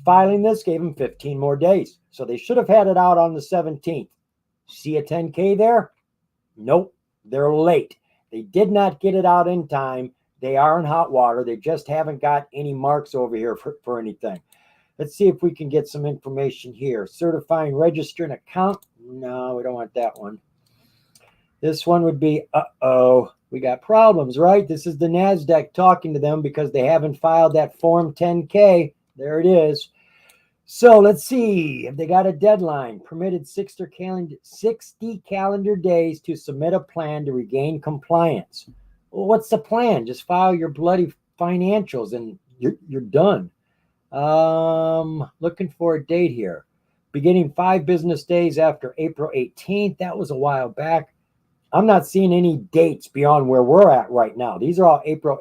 Filing this gave them 15 more days. So they should have had it out on the 17th. See a 10K there? Nope. They're late. They did not get it out in time. They are in hot water. They just haven't got any marks over here for anything. Let's see if we can get some information here. Certifying registrant account. No, we don't want that one. This one would be, we got problems, right? This is the NASDAQ talking to them because they haven't filed that Form 10K. There it is. So let's see if they got a deadline. Permitted 60 calendar days to submit a plan to regain compliance. Well, what's the plan? Just file your bloody financials and you're done. Looking for a date here. Beginning 5 business days after April 18th. That was a while back. I'm not seeing any dates beyond where we're at right now. These are all April.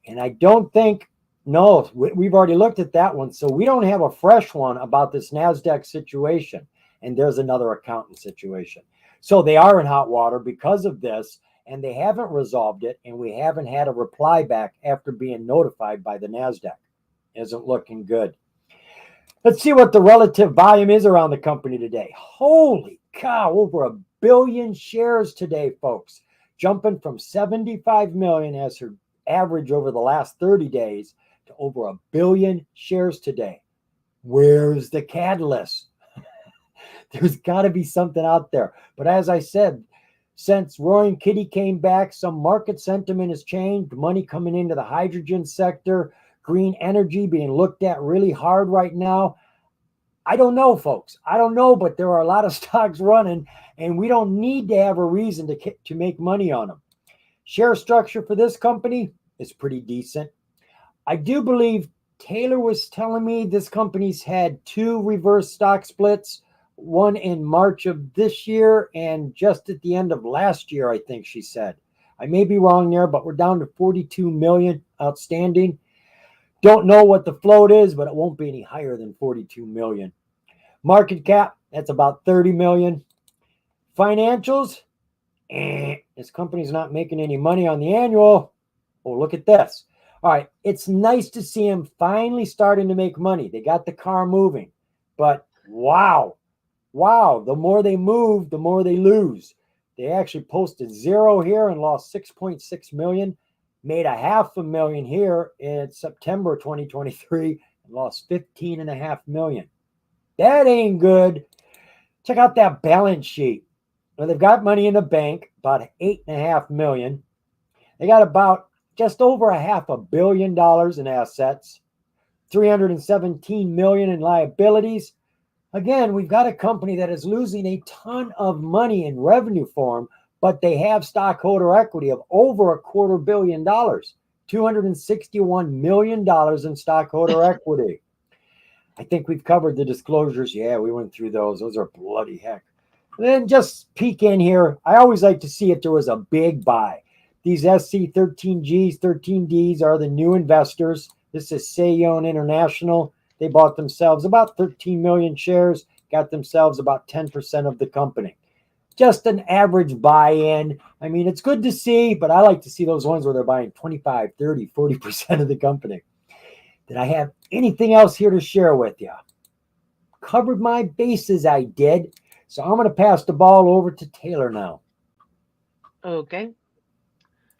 And I don't think, no, we've already looked at that one. So we don't have a fresh one about this NASDAQ situation. And there's another accountant situation. So they are in hot water because of this. And they haven't resolved it, and we haven't had a reply back after being notified by the NASDAQ. Isn't looking good. Let's see what the relative volume is around the company today. Holy cow, over 1 billion shares today, folks. Jumping from 75 million as her average over the last 30 days to over 1 billion shares today. Where's the catalyst? There's got to be something out there. But as I said, since Roaring Kitty came back, some market sentiment has changed. Money coming into the hydrogen sector, green energy being looked at really hard right now. I don't know, folks. I don't know, but there are a lot of stocks running, and we don't need to have a reason to make money on them. Share structure for this company is pretty decent. I do believe Taylor was telling me this company's had 2 reverse stock splits. One in March of this year and just at the end of last year, I think she said. I may be wrong there, but we're down to 42 million outstanding. Don't know what the float is, but it won't be any higher than 42 million. Market cap, that's about 30 million. Financials, this company's not making any money on the annual. Oh, look at this. All right, it's nice to see them finally starting to make money. They got the car moving, but wow, the more they move, the more they lose. They actually posted 0 here and lost 6.6 million, made $500,000 here in September 2023 and lost 15.5 million. That ain't good. Check out that balance sheet. Well, they've got money in the bank, about 8.5 million. They got about just over $500 million in assets, $317 million in liabilities. Again, we've got a company that is losing a ton of money in revenue form, but they have stockholder equity of over $250 million, $261 million in stockholder equity. I think we've covered the disclosures. Yeah, we went through those. Those are bloody heck. And then just peek in here. I always like to see if there was a big buy. These SC13Gs, 13Ds are the new investors. This is Sayon International. They bought themselves about 13 million shares, got themselves about 10% of the company. Just an average buy-in. I mean, it's good to see, but I like to see those ones where they're buying 25, 30, 40% of the company. Did I have anything else here to share with you? Covered my bases, I did. So I'm going to pass the ball over to Taylor now. Okay.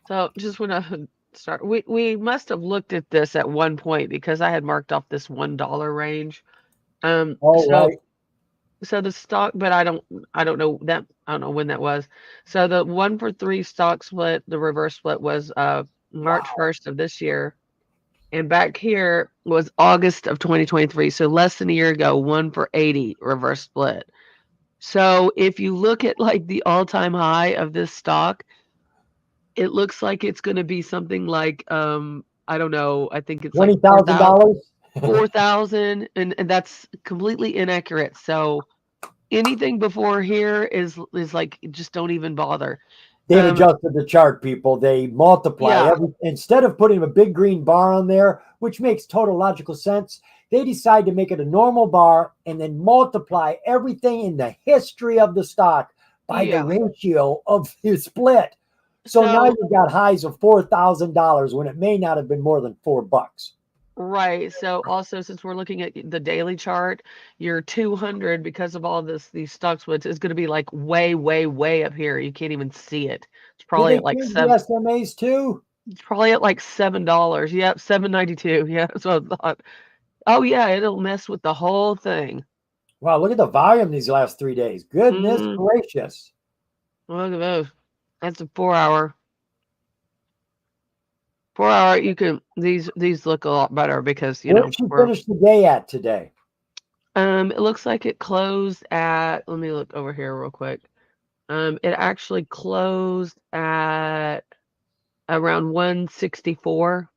So just want to start. We must have looked at this at one point because I had marked off this $1 range. Right. So the stock, but I don't know that. I don't know when that was. So the 1-for-3 stock split, the reverse split was March 1st of this year. And back here was August of 2023. So less than a year ago, 1-for-80 reverse split. So if you look at like the all-time high of this stock, it looks like it's going to be something like, I don't know. I think it's like $20,000. 4,000, and that's completely inaccurate. So anything before here is like, just don't even bother. They adjusted the chart, people. They multiply instead of putting a big green bar on there, which makes total logical sense. They decide to make it a normal bar and then multiply everything in the history of the stock by the ratio of the split. So now you've got highs of $4,000 when it may not have been more than $4. Right. So also, since we're looking at the daily chart, your 200, because of all these stock splits, is going to be like way, way, way up here. You can't even see it. It's probably at like the SMAs too. It's probably at like $7. Yep, $7.92. Yeah, that's what I thought. Oh yeah, it'll mess with the whole thing. Wow, look at the volume these last 3 days. Goodness gracious. Look at those. That's a 4-hour. 4-hour, you can these look a lot better because where did you finish the day at today? It looks like it closed at, let me look over here real quick. It actually closed at around 164.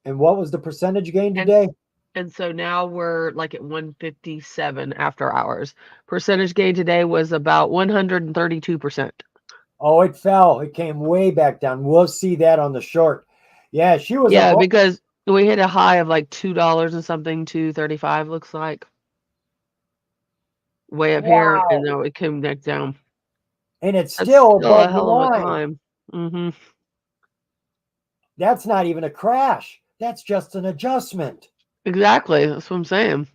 And what was the percentage gain today? And so now we're like at 157 after hours. Percentage gain today was about 132%. Oh, it fell. It came way back down. We'll see that on the short. Yeah, she was. Yeah, because we hit a high of like $2 and something, 235 looks like. Way up here, and now it came back down. And it's still above a hell of a climb. That's not even a crash. That's just an adjustment. Exactly. That's what I'm saying.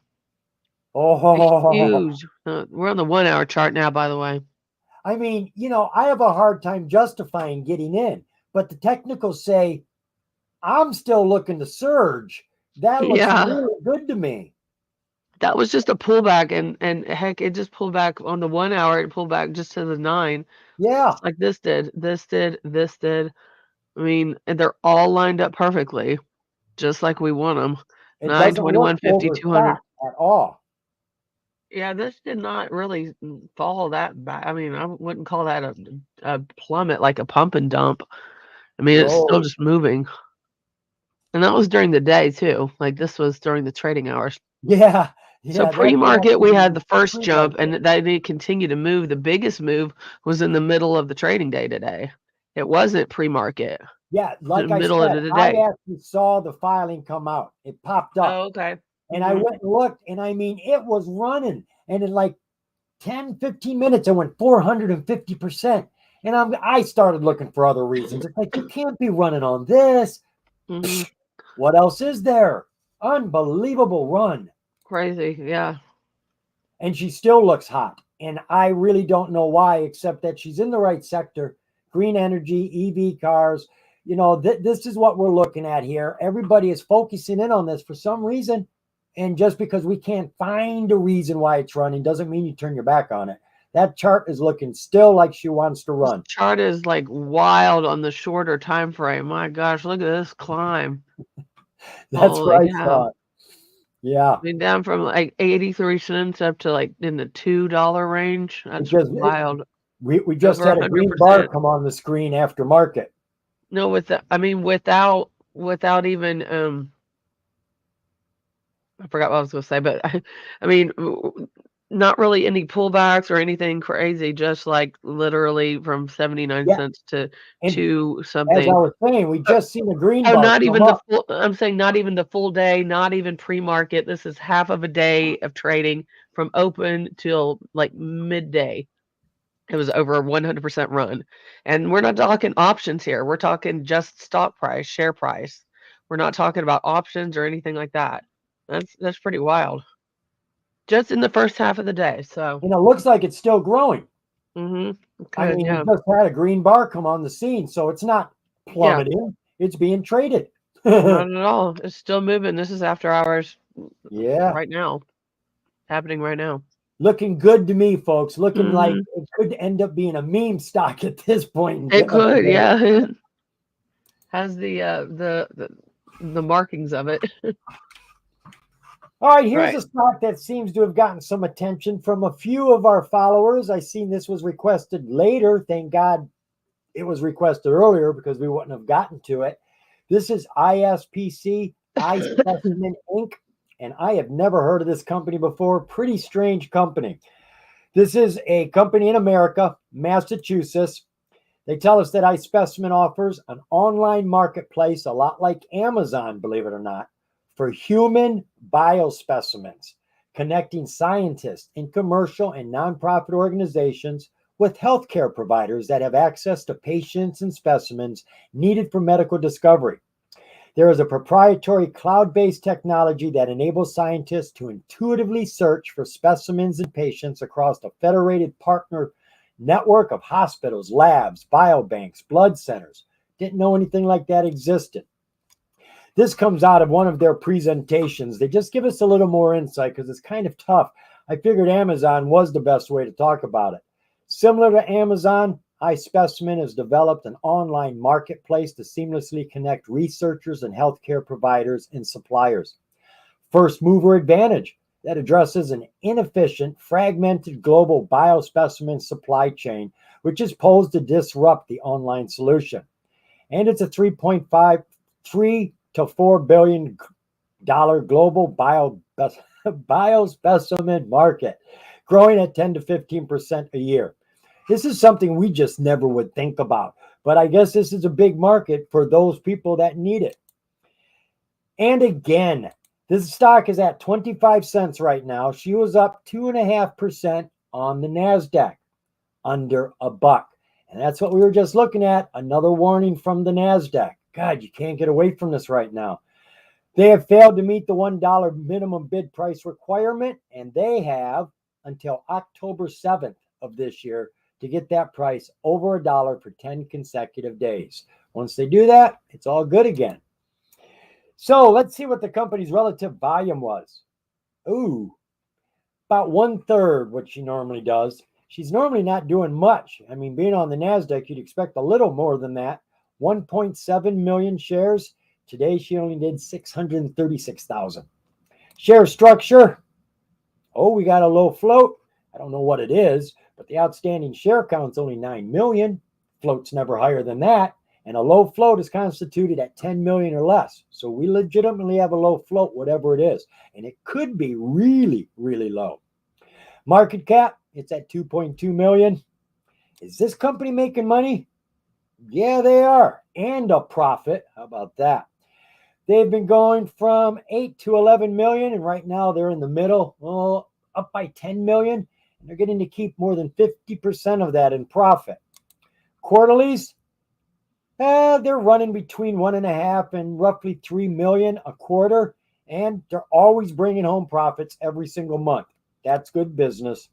Oh, it's huge. We're on the 1-hour chart now, by the way. I mean, I have a hard time justifying getting in, but the technicals say I'm still looking to surge. That looks really good to me. That was just a pullback, and heck, it just pulled back on the 1-hour. It pulled back just to the 9. Yeah, just like this did. I mean, and they're all lined up perfectly, just like we want them. 9, 21, 50, 200 at all. Yeah, this did not really fall that bad. I mean, I wouldn't call that a plummet, like a pump and dump. I mean, it's still just moving. And that was during the day too. Like this was during the trading hours. Yeah. So pre-market, we had the first jump, and they continue to move. The biggest move was in the middle of the trading day today. It wasn't pre-market. Yeah, like I said, I actually saw the filing come out. It popped up. Oh, okay. And I went and looked, and I mean, it was running. And in like 10, 15 minutes, it went 450%. And I started looking for other reasons. It's like, you can't be running on this. What else is there? Unbelievable run. Crazy, yeah. And she still looks hot. And I really don't know why, except that she's in the right sector. Green energy, EV cars. This is what we're looking at here. Everybody is focusing in on this for some reason. And just because we can't find a reason why it's running doesn't mean you turn your back on it. That chart is looking still like she wants to run. This chart is like wild on the shorter time frame. My gosh, look at this climb. That's right. Yeah. I mean, down from like 83 cents up to like in the $2 range. That's Because wild. we just Over had a green bar 100%. come on the screen after market. No, I mean, without even, I forgot what I was going to say, but I mean, not really any pullbacks or anything crazy, just like literally from 79 Yeah. cents to And 2 as I something. was saying, we just seen a green Oh, bar not come even the up. full, I'm saying not even the full day, not even pre-market. This is half of a day of trading from open till like midday. It was over a 100% run. And we're not talking options here. We're talking just stock price, share price. We're not talking about options or anything like that. That's pretty wild. Just in the first half of the day. So, And it looks like it's still growing. I good, mean, we yeah. just had a green bar come on the scene, so it's not Yeah, plummeting. It's being traded. not at all. It's still moving. This is after hours Yeah. right now. Happening right now. Looking good to me, folks. Looking like Mhm. it could end up being a meme stock at this point It of the could, day. yeah. Has the markings of it. All right, here's Right. a stock that seems to have gotten some attention from a few of our followers. I seen this was requested later. Thank God it was requested earlier because we wouldn't have gotten to it. This is ISPC, iSpecimen Inc., and I have never heard of this company before. Pretty strange company. This is a company in America, Massachusetts. They tell us that iSpecimen offers an online marketplace, a lot like Amazon, believe it or not, for human biospecimens, connecting scientists in commercial and nonprofit organizations with healthcare providers that have access to patients and specimens needed for medical discovery. There is a proprietary cloud based technology that enables scientists to intuitively search for specimens and patients across a federated partner network of hospitals, labs, biobanks, blood centers. Didn't know anything like that existed. This comes out of one of their presentations. They just give us a little more insight because it's kind of tough. I figured Amazon was the best way to talk about it. Similar to Amazon, iSpecimen has developed an online marketplace to seamlessly connect researchers and healthcare providers and suppliers. First mover advantage that addresses an inefficient, fragmented global biospecimen supply chain, which is posed to disrupt the online solution. And it's a 3.53 to $4 billion global biospecimen market, growing at 10 to 15% a year. This is something we just never would think about. But I guess this is a big market for those people that need it. And again, this stock is at 25 cents right now. She was up 2.5% on the NASDAQ, under a buck. And that's what we were just looking at. Another warning from the NASDAQ. God, you can't get away from this right now. They have failed to meet the $1 minimum bid price requirement, and they have until October 7th of this year to get that price over $1 for 10 consecutive days. Once they do that, it's all good again. So let's see what the company's relative volume was. Ooh, about 1/3 what she normally does. She's normally not doing much. I mean, being on the NASDAQ, you'd expect a little more than that. 1.7 million shares. Today, she only did 636,000. Share structure. Oh, we got a low float. I don't know what it is, but the outstanding share count's only 9 million. Float's never higher than that. And a low float is constituted at 10 million or less. So we legitimately have a low float, whatever it is. And it could be really, really low. Market cap, it's at 2.2 million. Is this company making money? Yeah, they are. And a profit. How about that? They've been going from 8 to 11 million, and right now they're in the middle, up by 10 million. And they're getting to keep more than 50% of that in profit. Quarterlies, they're running between 1.5 and roughly 3 million a quarter, and they're always bringing home profits every single month. That's good business.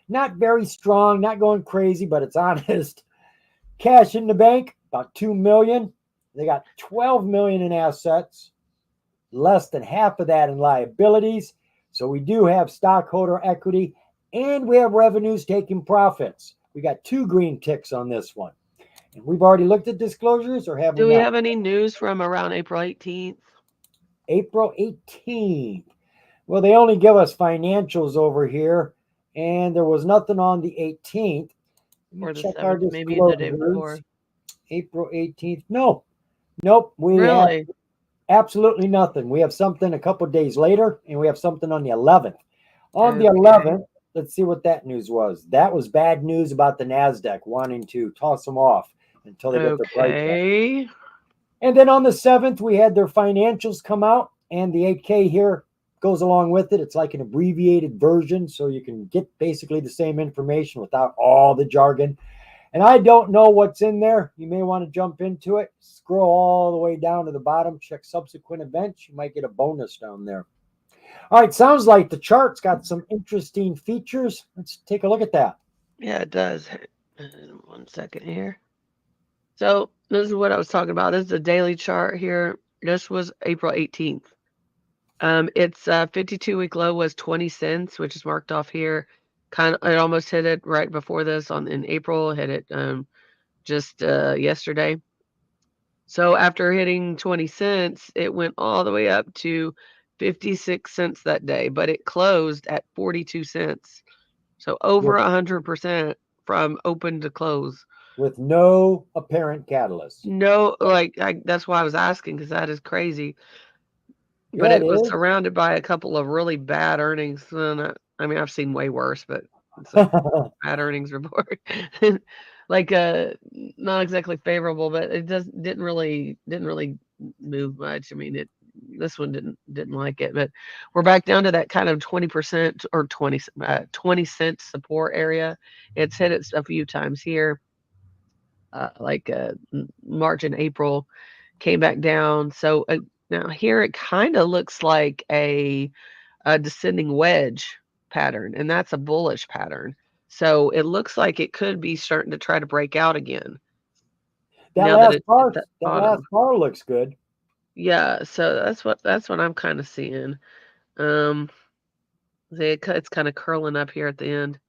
Not very strong, not going crazy, but it's honest. Cash in the bank, about 2 million. They got 12 million in assets, less than half of that in liabilities. So we do have stockholder equity, and we have revenues taking profits. We got 2 green ticks on this one. And we've already looked at disclosures, or have Do we we not? have any news from around April 18th? April 18th. Well, they only give us financials over here, and there was nothing on the 18th. Let Or me the check our 7th, maybe the day disclosures. before. April 18th. No, nope. We have Really? absolutely nothing. We have something a couple days later, and we have something on the 11th. On the Okay. 11th, let's see what that news was. That was bad news about the NASDAQ wanting to toss them off until they get their price back. Okay. And then on the 7th, we had their financials come out, and the 8K here goes along with it. It's like an abbreviated version, so you can get basically the same information without all the jargon. And I don't know what's in there. You may want to jump into it. Scroll all the way down to the bottom, check subsequent events. You might get a bonus down there. All right, sounds like the chart's got some interesting features. Let's take a look at that. Yeah, it does. 1 second here. So this is what I was talking about. This is the daily chart here. This was April 18th. Its 52-week low was 20 cents, which is marked off here. It almost hit it right before this in April. Hit it just yesterday. So after hitting 20 cents, it went all the way up to 56 cents that day, but it closed at 42 cents. So over 100% from open to close. With no apparent catalyst. No, that's why I was asking, because that is crazy. But Yeah, it it was is. surrounded by a couple of really bad earnings. And I mean, I've seen way worse, but it's a bad earnings report. Like not exactly favorable, but it didn't really move much. I mean, this one didn't like it, but we're back down to that kind of 20% or 20 cent support area. It's hit it a few times here, March and April, came back down. So now here it kind of looks like a descending wedge pattern, and that's a bullish pattern. So it looks like it could be starting to try to break out again. That Now that last it's at bar, that that last bottom. bar looks good. Yeah, so that's what I'm kind of seeing. Um, it's kind of curling up here at the end.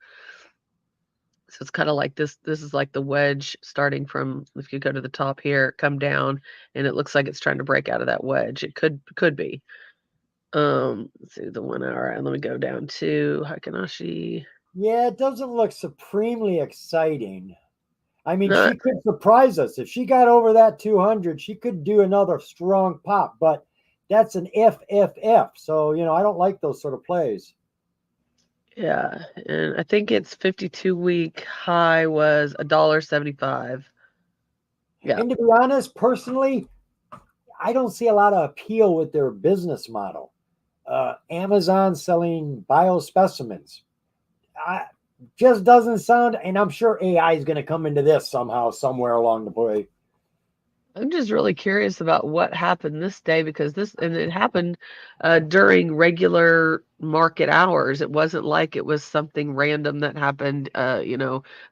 So it's kind of like this is like the wedge starting from, if you go to the top here, come down, and it looks like it's trying to break out of that wedge. It could be. Let's see the 1 hour, and let me go down to Heikin-Ashi. Yeah, it doesn't look supremely exciting. I mean, Not she could surprise us. If she got over that 200, she could do another strong pop, but that's an FFF. So, I don't like those sort of plays. Yeah, and I think its 52-week high was $1.75. Yeah. And to be honest, personally, I don't see a lot of appeal with their business model. Amazon selling biospecimens. Just doesn't sound, and I'm sure AI is going to come into this somehow, somewhere along the way. I'm just really curious about what happened this day, because it happened during regular market hours. It wasn't like it was something random that happened,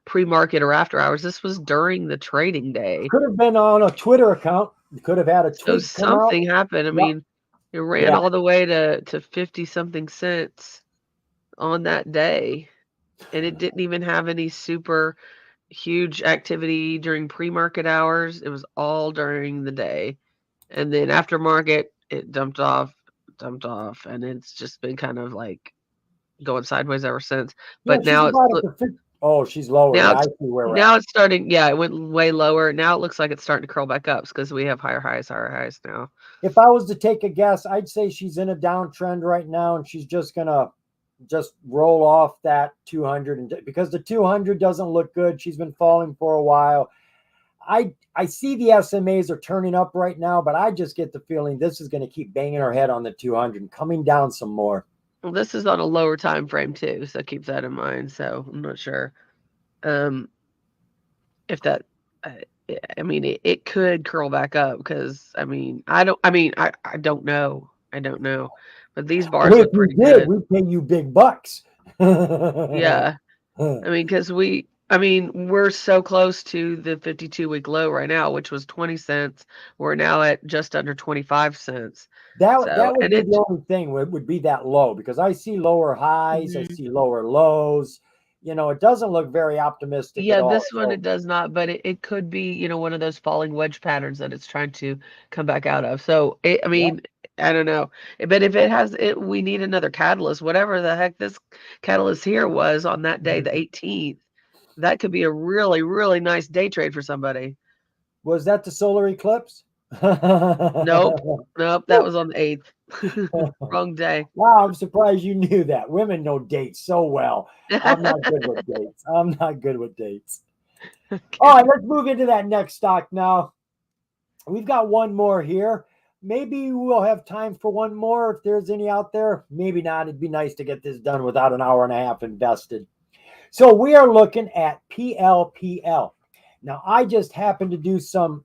pre-market or after hours. This was during the trading day. Could have been on a Twitter account. Could have had a So tweet come out. something happened. I Yep. mean, it ran Yeah. all the way to 50 something cents on that day, and it didn't even have any super huge activity during pre-market hours. It was all during the day. And then after market, it dumped off, and it's just been kind of like going sideways ever since. Yeah, But she's now about at the 50. Oh, she's lower. now Yeah, I it's see where we're now at. it's starting. Yeah, it went way lower. Now it looks like it's starting to curl back up because we have higher highs now. If I was to take a guess, I'd say she's in a downtrend right now, and she's just gonna just roll off that 200, and because the 200 doesn't look good. She's been falling for a while. I see the SMAs are turning up right now, but I just get the feeling this is going to keep banging her head on the 200 and coming down some more. Well, this is on a lower time frame too, so keep that in mind. So I'm not sure if that. Uh, I mean, it could curl back up because I don't know. I don't know, but these bars If look you pretty did, good. we pay you big bucks. Yeah. I mean, because we're so close to the 52-week low right now, which was 20 cents. We're now at just under 25 cents. That So, would and be it, the only thing would be that low, because I see lower highs, I Mhm. see lower lows. It doesn't look very optimistic at Yeah, all. this one So it does not, but it could be, one of those falling wedge patterns that it's trying to come back out of. So, yeah, I don't know. But if it has it, we need another catalyst, whatever the heck this catalyst here was on that day, the 18th. That could be a really, really nice day trade for somebody. Was that the solar eclipse? Nope. Nope. That was on the 8th. Wrong day. Wow, I'm surprised you knew that. Women know dates so well. I'm not good with dates. I'm not good with dates. All right, let's move into that next stock now. We've got one more here. Maybe we'll have time for one more if there's any out there. Maybe not. It'd be nice to get this done without an hour and a half invested. So we are looking at PLPL. Now, I just happened to do some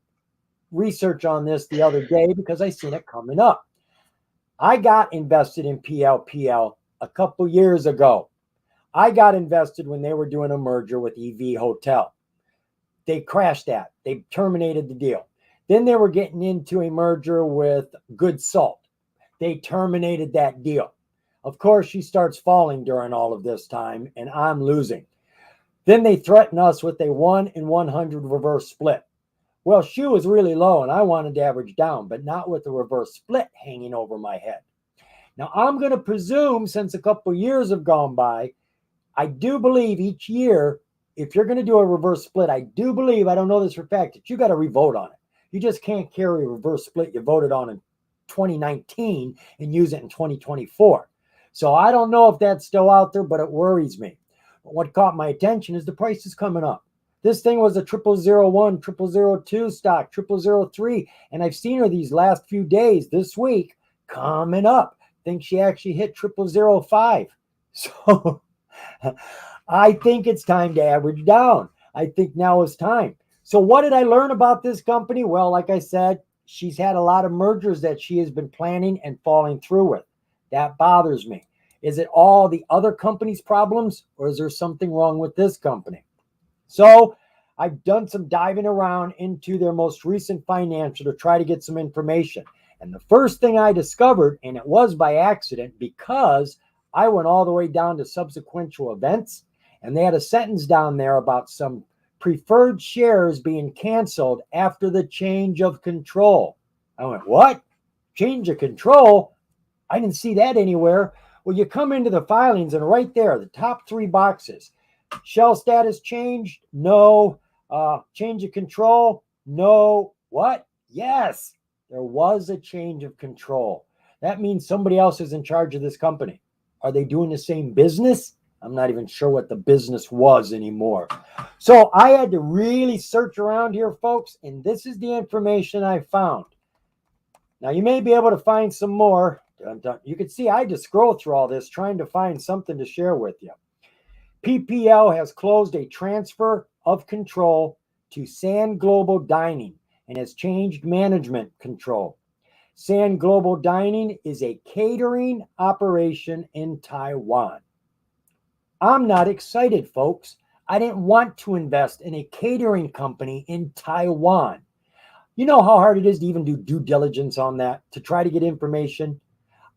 research on this the other day because I seen it coming up. I got invested in PLPL a couple years ago. I got invested when they were doing a merger with EV Hotel. They crashed that. They terminated the deal. Then they were getting into a merger with Good Salt. They terminated that deal. Of course, she starts falling during all of this time, and I'm losing. Then they threaten us with a 1 in 100 reverse split. Well, she was really low, and I wanted to average down, but not with the reverse split hanging over my head. Now, I'm going to presume, since a couple years have gone by, I do believe each year, if you're going to do a reverse split, I do believe, I don't know this for a fact, that you got to revote on it. You just can't carry a reverse split you voted on in 2019 and use it in 2024. So I don't know if that's still out there, but it worries me. But what caught my attention is the price is coming up. This thing was a 0001, 0002 stock, 0003, and I've seen her these last few days, this week, coming up. I think she actually hit 0005. So I think it's time to average down. I think now is time. So what did I learn about this company? Well, like I said, she's had a lot of mergers that she has been planning and falling through with. That bothers me. Is it all the other companies' problems, or is there something wrong with this company? So I've done some diving around into their most recent financial to try to get some information. And the first thing I discovered, and it was by accident because I went all the way down to subsequent events, and they had a sentence down there about some preferred shares being canceled after the change of control. I went, what? Change of control? I didn't see that anywhere. Well, you come into the filings and right there, the top 3 boxes. Shell status changed? No. Change of control? No. What? Yes. There was a change of control. That means somebody else is in charge of this company. Are they doing the same business? I'm not even sure what the business was anymore. So I had to really search around here, folks, and this is the information I found. Now, you may be able to find some more. You can see I had to scroll through all this trying to find something to share with you. PPL has closed a transfer of control to Sand Global Dining and has changed management control. Sand Global Dining is a catering operation in Taiwan. I'm not excited, folks. I didn't want to invest in a catering company in Taiwan. You know how hard it is to even do due diligence on that, to try to get information?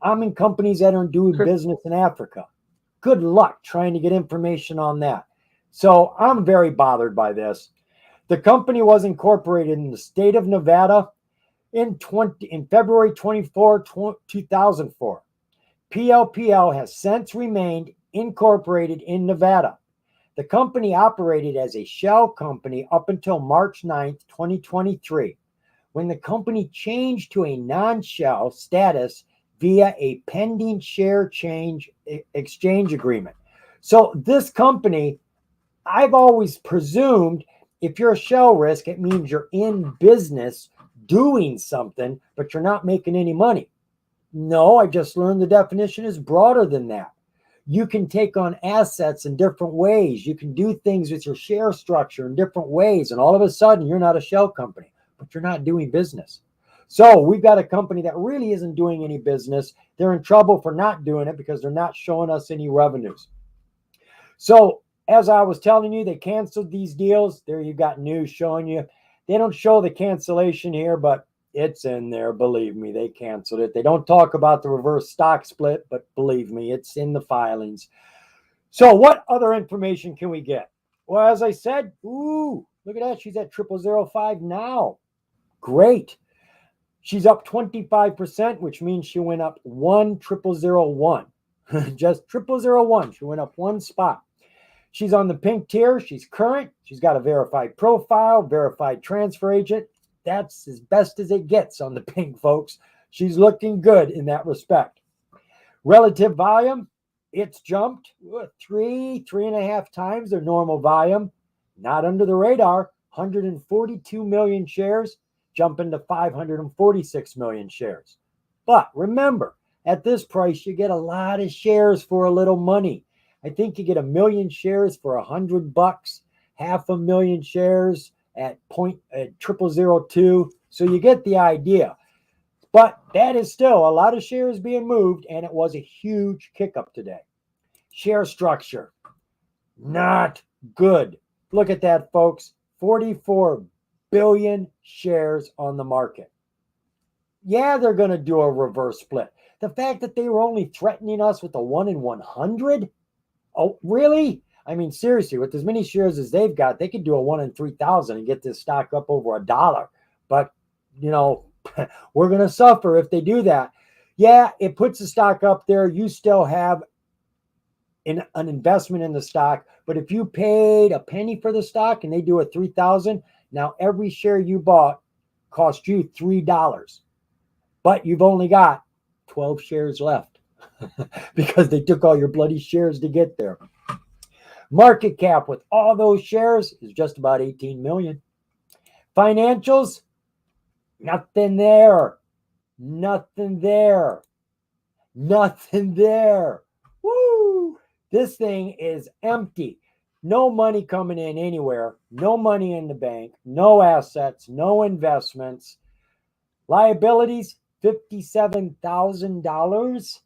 I'm in companies that are doing business in Africa. Good luck trying to get information on that. So I'm very bothered by this. The company was incorporated in the state of Nevada in February 24, 2004. PLPL has since remained incorporated in Nevada. The company operated as a shell company up until March 9th, 2023, when the company changed to a non-shell status via a pending share change exchange agreement. So this company, I've always presumed if you're a shell risk, it means you're in business doing something, but you're not making any money. No, I just learned the definition is broader than that. You can take on assets in different ways. You can do things with your share structure in different ways. And all of a sudden, you're not a shell company, but you're not doing business. So we've got a company that really isn't doing any business. They're in trouble for not doing it because they're not showing us any revenues. So as I was telling you, they canceled these deals. There you got news showing you. They don't show the cancellation here, but it's in there. Believe me, they canceled it. They don't talk about the reverse stock split, but believe me, it's in the filings. So what other information can we get? Well, as I said, ooh, look at that. She's at 0005 now. Great. She's up 25%, which means she went up 1,001. Just 0,001. She went up one spot. She's on the pink tier. She's current. She's got a verified profile, verified transfer agent. That's as best as it gets on the pink, folks. She's looking good in that respect. Relative volume, it's jumped 3.5 times their normal volume. Not under the radar. 142 million shares, jumping to 546 million shares. But remember, at this price, you get a lot of shares for a little money. I think you get 1 million shares for $100, 500,000 shares at 0.0002. So you get the idea. But that is still a lot of shares being moved, and it was a huge kick up today. Share structure, not good. Look at that, folks. 44 billion shares on the market. Yeah, they're going to do a reverse split. The fact that they were only threatening us with a 1 in 100? Oh, really? I mean, seriously, with as many shares as they've got, they could do a 1 in 3,000 and get this stock up over $1. But, you know, we're going to suffer if they do that. Yeah, it puts the stock up there. You still have an investment in the stock. But if you paid a penny for the stock and they do a 3,000, now every share you bought cost you $3. But you've only got 12 shares left because they took all your bloody shares to get there. Market cap with all those shares is just about 18 million. Financials, nothing there. Nothing there. Nothing there. Woo! This thing is empty. No money coming in anywhere. No money in the bank. No assets. No investments. Liabilities, $57,000.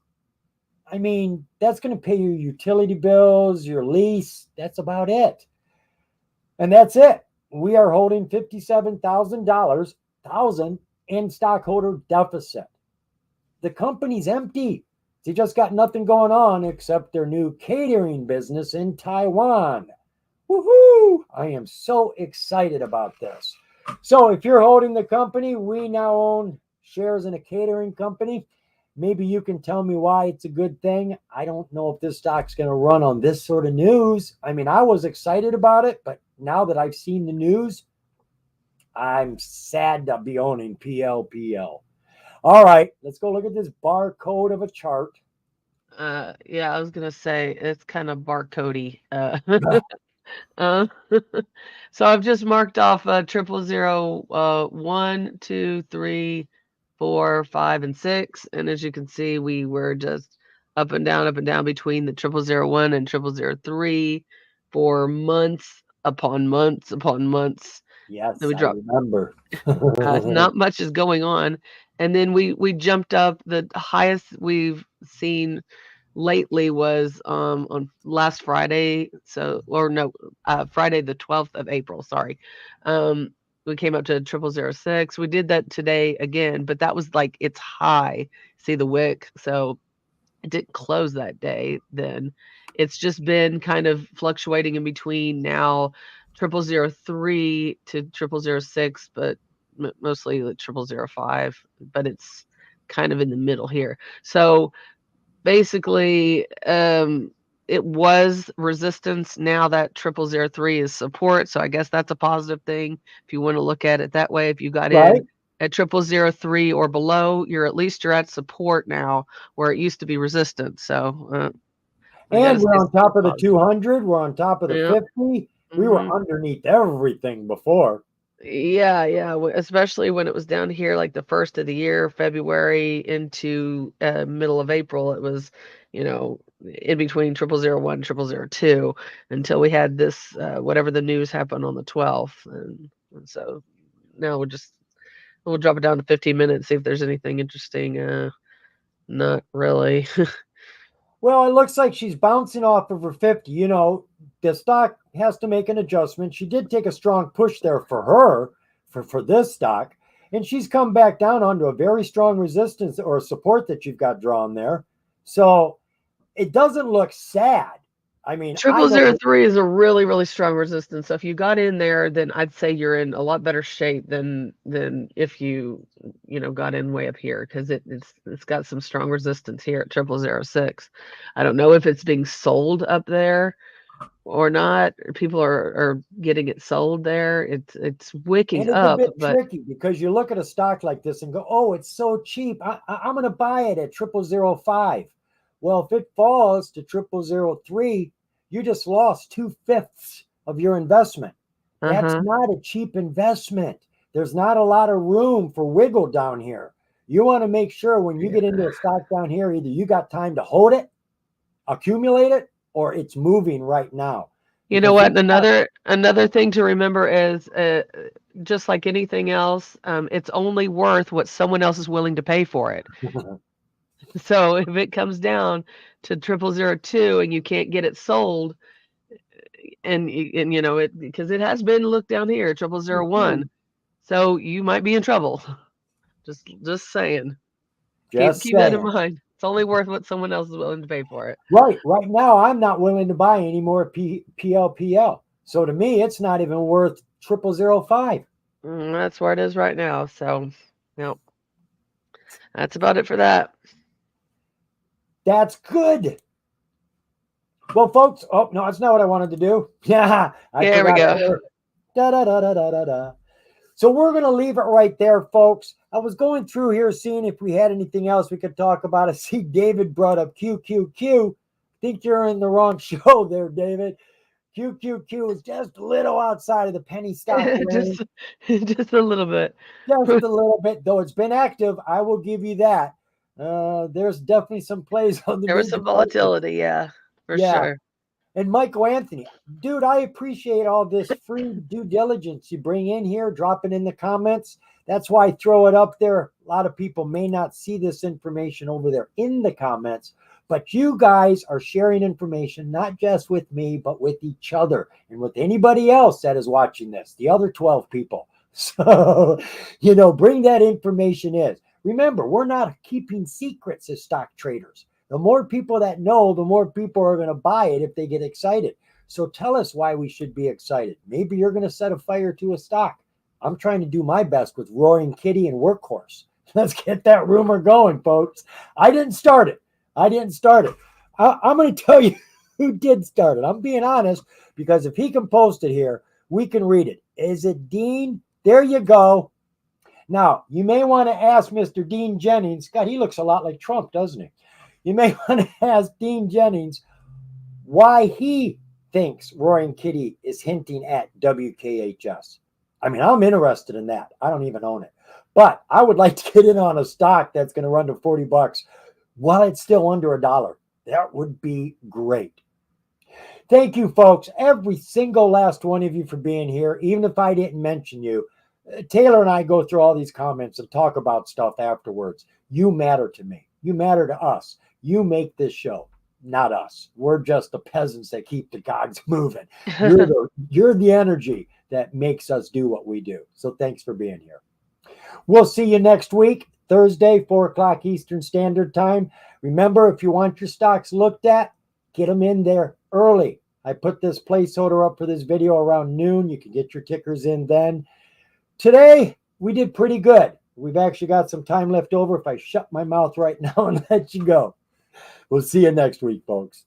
I mean, that's going to pay your utility bills, your lease. That's about it. And that's it. We are holding $57,000 in stockholder deficit. The company's empty. They just got nothing going on except their new catering business in Taiwan. Woohoo! I am so excited about this. So if you're holding the company, we now own shares in a catering company. Maybe you can tell me why it's a good thing. I don't know if this stock's going to run on this sort of news. I mean, I was excited about it, but now that I've seen the news, I'm sad to be owning PLPL. All right, let's go look at this barcode of a chart. Yeah, I was gonna say it's kind of barcodey. Uh, so I've just marked off 000, 1, 2, 3, 4, 5, and 6, and as you can see, we were just up and down between the 0001 and 0003 for months upon months upon months. Yes, Then we I dropped. remember. Not much is going on, and then we jumped up. The highest we've seen lately was on last Friday, Friday the 12th of April, sorry. We came up to 0006. We did that today again, but that was like its high. See the wick, so it didn't close that day. Then it's just been kind of fluctuating in between now 0003 to 0006, but mostly like 0005, but it's kind of in the middle here. So basically, it was resistance. Now that 0003 is support. So I guess that's a positive thing if you want to look at it that way. If you got in at 0003 or below, you're at support now, where it used to be resistance. So and we're on top of the 200. We're on top of the 50. We were underneath everything before. Yeah, especially when it was down here like the first of the year, February into middle of April. It was, in between 0001 and 0002 until we had this whatever the news happened on the 12th, and so now we'll drop it down to 15 minutes, see if there's anything interesting. Not really. Well, it looks like she's bouncing off of her 50. The stock has to make an adjustment. She did take a strong push there for her, for this stock, and she's come back down onto a very strong resistance or support that you've got drawn there. So it doesn't look sad. I mean, I Triple know zero three is a really, really strong resistance. So if you got in there, then I'd say you're in a lot better shape than if you got in way up here, because it's got some strong resistance here at 0006. I don't know if it's being sold up there or not. People are getting it sold there. It's wicking and it's a up, bit but tricky because you look at a stock like this and go, oh, it's so cheap. I'm going to buy it at 0005. Well, if it falls to 0003, you just lost 2/5 of your investment. That's not a cheap investment. There's not a lot of room for wiggle down here. You want to make sure when you get into a stock down here, either you got time to hold it, accumulate it, or it's moving right now. You know Because what? Another thing to remember is, just like anything else, it's only worth what someone else is willing to pay for it. So if it comes down to 0002 and you can't get it sold, and it, because it has been looked down here at 0001, so you might be in trouble. Just saying. Keep that in mind. It's only worth what someone else is willing to pay for it. Right now, I'm not willing to buy any more PLPL. So to me, it's not even worth 0005. That's where it is right now. So, yep. That's about it for that. That's good. Well, folks, oh no, that's not what I wanted to do. Yeah, There we go. So we're going to leave it right there, folks. I was going through here seeing if we had anything else we could talk about. I see David brought up QQQ. Think you're in the wrong show there, David. QQQ is just a little outside of the penny stock range. just a little bit. Just a little bit, though it's been active. I will give you that. There's definitely some plays on the. There was some volatility, yeah, for sure. And Michael Anthony, dude, I appreciate all this free due diligence you bring in here, drop it in the comments. That's why I throw it up there. A lot of people may not see this information over there in the comments, but you guys are sharing information, not just with me, but with each other and with anybody else that is watching this, the other 12 people. So, bring that information in. Remember, we're not keeping secrets as stock traders. The more people that know, the more people are going to buy it if they get excited. So tell us why we should be excited. Maybe you're going to set a fire to a stock. I'm trying to do my best with Roaring Kitty and Workhorse. Let's get that rumor going, folks. I didn't start it. I'm going to tell you who did start it. I'm being honest, because if he can post it here, we can read it. Is it Dean? There you go. Now, you may want to ask Mr. Dean Jennings. God, he looks a lot like Trump, doesn't he? You may want to ask Dean Jennings why he thinks Roaring Kitty is hinting at WKHS. I mean, I'm interested in that. I don't even own it. But I would like to get in on a stock that's going to run to $40 while it's still under $1. That would be great. Thank you, folks. Every single last one of you for being here. Even if I didn't mention you, Taylor and I go through all these comments and talk about stuff afterwards. You matter to me. You matter to us. You make this show, not us. We're just the peasants that keep the cogs moving. You're the energy that makes us do what we do. So thanks for being here. We'll see you next week, Thursday, 4 o'clock Eastern Standard Time. Remember, if you want your stocks looked at, get them in there early. I put this placeholder up for this video around noon. You can get your tickers in then. Today, we did pretty good. We've actually got some time left over if I shut my mouth right now and let you go. We'll see you next week, folks.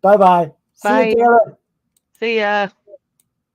Bye-bye. Bye. See you, Taylor. See ya.